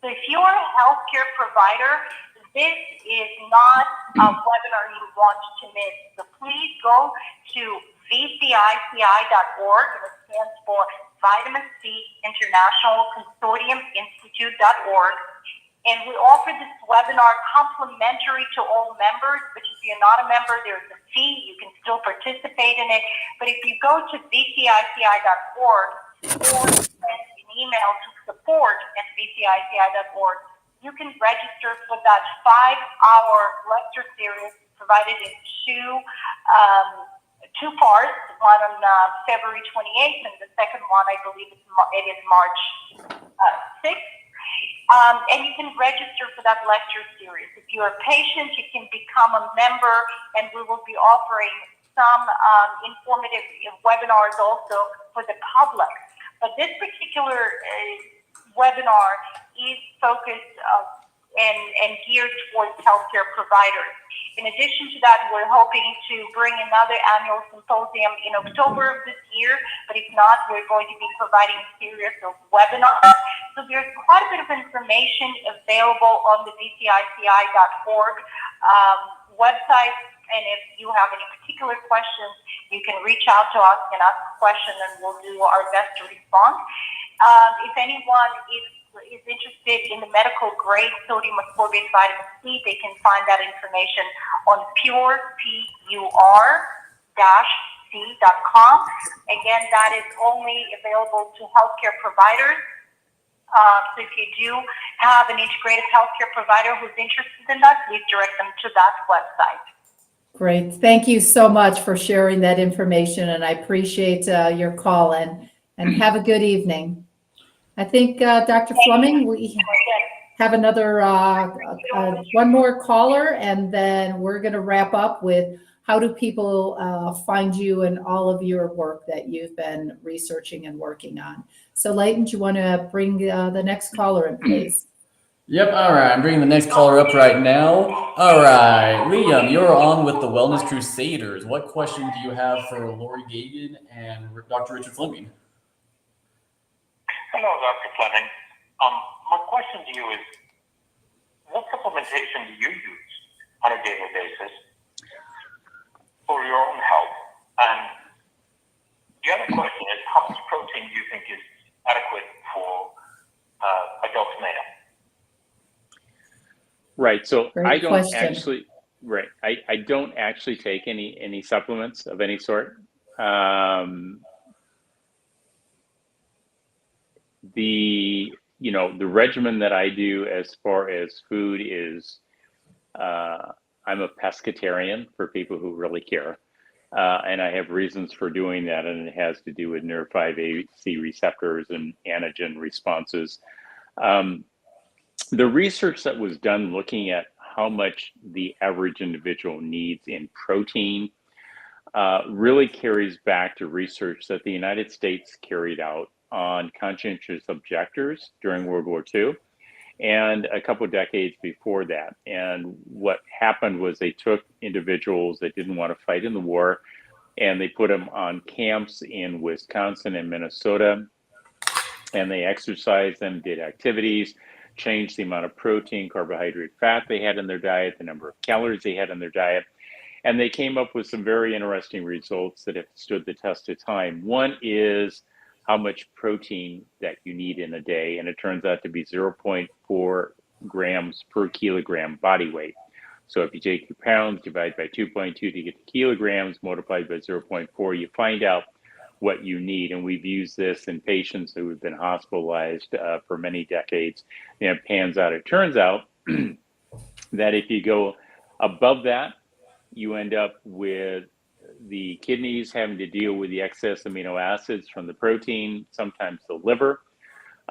So if you're a healthcare provider, this is not a webinar you want to miss. So please go to vcici.org, and it stands for Vitamin C International Consortium Institute.org. And we offer this webinar complimentary to all members, which if you're not a member, there's a fee. You can still participate in it. But if you go to vcici.org or send an email to support@vcici.org, you can register for that 5-hour lecture series provided in two parts, one on February 28th, and the second one, I believe it is March 6th. And you can register for that lecture series. If you're a patient, you can become a member, and we will be offering some informative webinars also for the public. But this particular webinar is focused and geared towards healthcare providers. In addition to that, we're hoping to bring another annual symposium in October of this year, but if not, we're going to be providing a series of webinars. So there's quite a bit of information available on the vcici.org website, and if you have any particular questions, you can reach out to us and ask a question, and we'll do our best to respond. If anyone is interested in the medical grade sodium ascorbate vitamin C, they can find that information on purepur-c.com. Again, that is only available to healthcare providers. So if you do have an integrative healthcare provider who's interested in that, please direct them to that website. Great. Thank you so much for sharing that information, and I appreciate your call, and have a good evening. I think, Dr. Fleming, we have another, one more caller, and then we're going to wrap up with how do people find you and all of your work that you've been researching and working on. So, Leighton, do you want to bring the next caller in, please? Yep. All right. I'm bringing the next caller up right now. All right. Liam, you're on with the Wellness Crusaders. What question do you have for Laurie Gagan and Dr. Richard Fleming? Hello, Dr. Fleming. My question to you is, what supplementation do you use on a daily basis for your own health? And the other question is, how much protein do you think is adequate for adult male? Right. So Great I don't question. actually, right. I don't actually take any supplements of any sort. you know, the regimen that I do as far as food is, I'm a pescatarian for people who really care. And I have reasons for doing that, and it has to do with NER5AC receptors and antigen responses. The research that was done looking at how much the average individual needs in protein really carries back to research that the United States carried out on conscientious objectors during World War II and a couple of decades before that. And what happened was they took individuals that didn't want to fight in the war and they put them on camps in Wisconsin and Minnesota, and they exercised them, did activities, changed the amount of protein, carbohydrate, fat they had in their diet, the number of calories they had in their diet. And they came up with some very interesting results that have stood the test of time. One is how much protein that you need in a day, and it turns out to be 0.4 grams per kilogram body weight. So if you take your pounds, divide by 2.2 to get the kilograms, multiplied by 0.4, you find out what you need. And we've used this in patients who have been hospitalized for many decades. And it pans out. It turns out that if you go above that, you end up with the kidneys having to deal with the excess amino acids from the protein, sometimes the liver.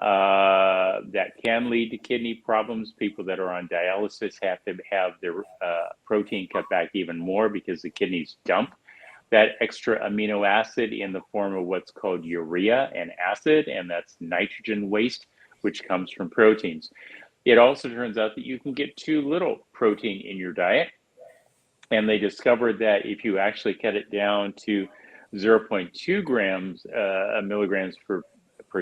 That can lead to kidney problems. People that are on dialysis have to have their protein cut back even more because the kidneys dump that extra amino acid in the form of what's called urea and acid, and that's nitrogen waste, which comes from proteins. It also turns out that you can get too little protein in your diet. And they discovered that if you actually cut it down to 0.2 grams, milligrams per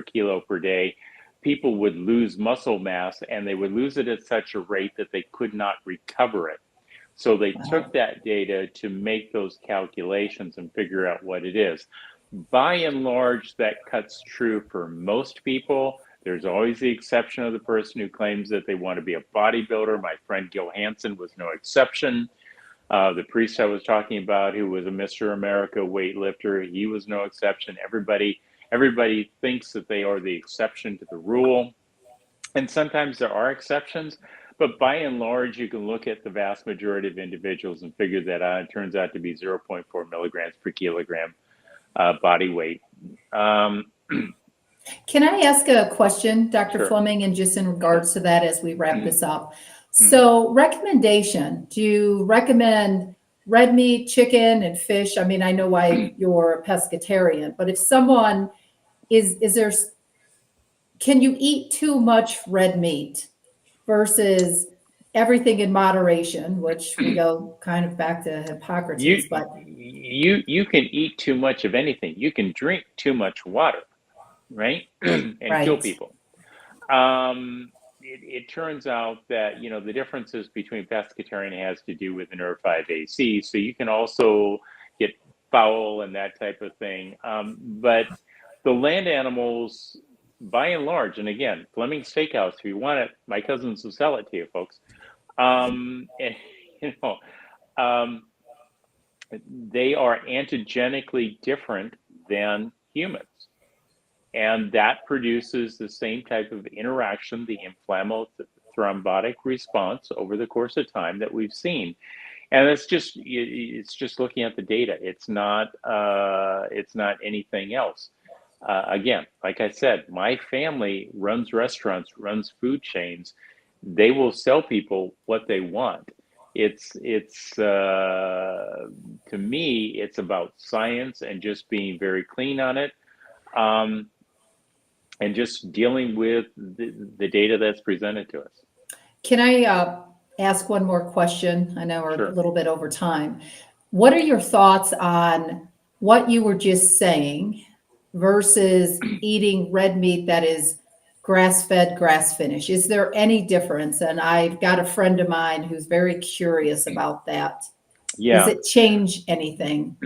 kilo per day, people would lose muscle mass, and they would lose it at such a rate that they could not recover it. So they took that data to make those calculations and figure out what it is. By and large, that cuts true for most people. There's always the exception of the person who claims that they want to be a bodybuilder. My friend Gil Hansen was no exception. The priest I was talking about, who was a Mr. America weightlifter, he was no exception. Everybody thinks that they are the exception to the rule. And sometimes there are exceptions, but by and large, you can look at the vast majority of individuals and figure that out. It turns out to be 0.4 milligrams per kilogram body weight. Can I ask a question, Dr. Sure. Fleming, and just in regards to that as we wrap this up? So recommendation, do you recommend red meat, chicken, and fish? I mean, I know why you're a pescatarian, but if someone can you eat too much red meat versus everything in moderation, which we go kind of back to Hippocrates, but you can eat too much of anything. You can drink too much water, right? And kill people. It turns out that, you know, the differences between pescatarian has to do with the NER5AC. So you can also get fowl and that type of thing. But the land animals, by and large, and again, Fleming Steakhouse, if you want it, my cousins will sell it to you, folks. And, you know, they are antigenically different than humans. And that produces the same type of interaction, the inflammatory thrombotic response over the course of time that we've seen. And it's just looking at the data. It's not anything else. Again, like I said, my family runs restaurants, runs food chains. They will sell people what they want. It's to me, it's about science and just being very clean on it. And just dealing with the data that's presented to us. Can I ask one more question? I know we're Sure. a little bit over time. What are your thoughts on what you were just saying versus eating red meat that is grass-fed, grass-finished? Is there any difference? And I've got a friend of mine who's very curious about that. Yeah. Does it change anything?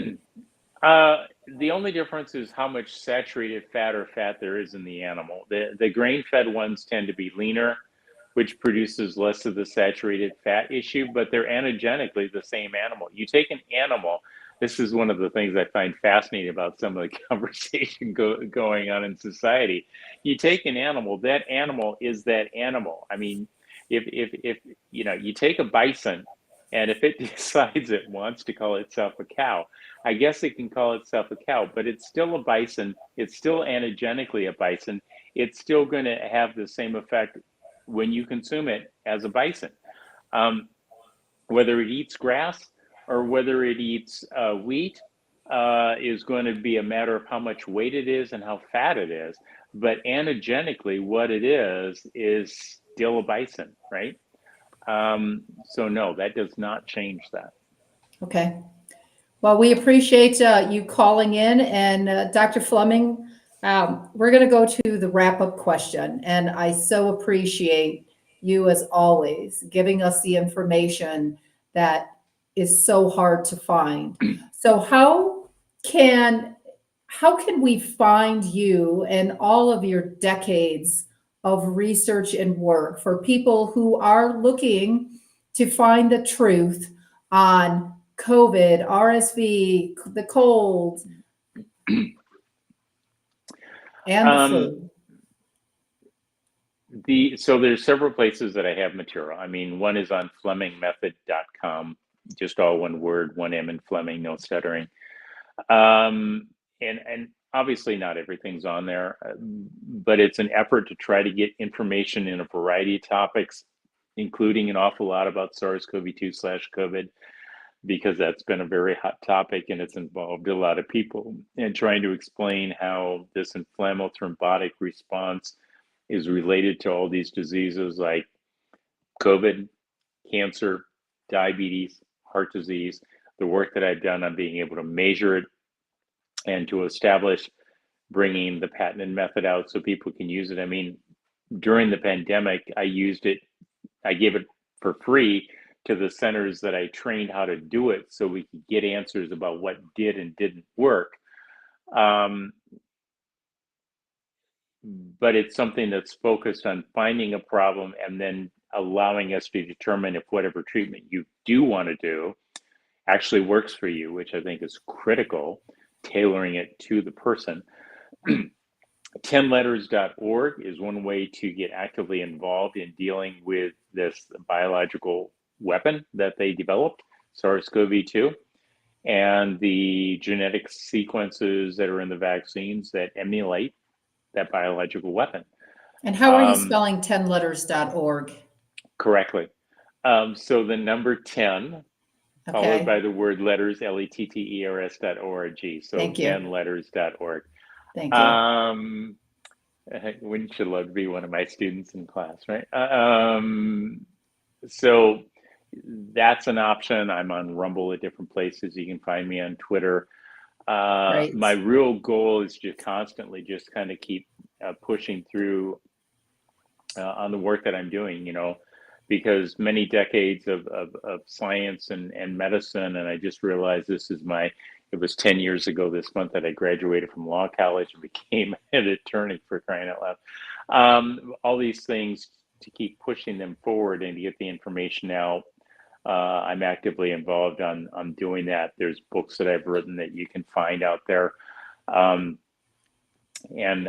The only difference is how much saturated fat or fat there is in the animal. The grain-fed ones tend to be leaner, which produces less of the saturated fat issue, but they're anagenically the same animal. You take an animal this is one of the things I find fascinating about some of the conversation going on in society. You take an animal, that animal is that animal. I mean, if you take a bison, and if it decides it wants to call itself a cow, I guess it can call itself a cow, but it's still a bison. It's still anagenically a bison. It's still going to have the same effect when you consume it as a bison. Whether it eats grass or whether it eats wheat is going to be a matter of how much weight it is and how fat it is. But anagenically, what it is still a bison, right? So no, that does not change that. Okay. Well, we appreciate you calling in. And Dr. Fleming, we're going to go to the wrap-up question. And I so appreciate you, as always, giving us the information that is so hard to find. So how can we find you and all of your decades of research and work for people who are looking to find the truth on COVID, RSV, the cold, and the flu? So there's several places that I have material. I mean, one is on FlemingMethod.com, just all one word, one M in Fleming, no stuttering. And obviously not everything's on there, but it's an effort to try to get information in a variety of topics, including an awful lot about SARS-CoV-2/COVID, because that's been a very hot topic and it's involved a lot of people, and trying to explain how this inflammatory thrombotic response is related to all these diseases like COVID, cancer, diabetes, heart disease, the work that I've done on being able to measure it and to establish bringing the patented method out so people can use it. I mean, during the pandemic, I used it, I gave it for free to the centers that I trained how to do it so we could get answers about what did and didn't work. But it's something that's focused on finding a problem and then allowing us to determine if whatever treatment you do want to do actually works for you, which I think is critical, tailoring it to the person. 10letters.org is one way to get actively involved in dealing with this biological weapon that they developed, SARS-CoV-2, and the genetic sequences that are in the vaccines that emulate that biological weapon. And how are you spelling 10letters.org? Correctly. So the number 10, followed by the word letters, letters.org. So 10letters.org. Thank you. Wouldn't you love to be one of my students in class, right? So that's an option. I'm on Rumble at different places. You can find me on Twitter. My real goal is to constantly just kind of keep pushing through on the work that I'm doing, because many decades of science and medicine, and I just realized it was 10 years ago this month that I graduated from law college and became an attorney, for crying out loud. All these things to keep pushing them forward and to get the information out. I'm actively involved on doing that. There's books that I've written that you can find out there. And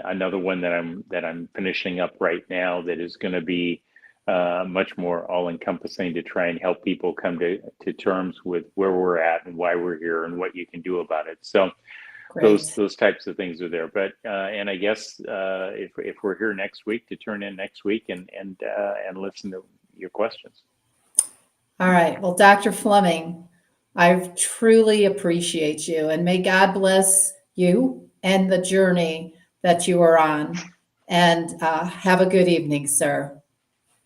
another one that I'm finishing up right now that is going to be much more all-encompassing to try and help people come to terms with where we're at and why we're here and what you can do about it. So those types of things are there. But and I guess if we're here next week, to turn in next week and listen to your questions. All right. Well, Dr. Fleming, I truly appreciate you, and may God bless you and the journey that you are on. And have a good evening, sir.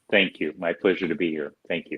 Thank you. My pleasure to be here. Thank you.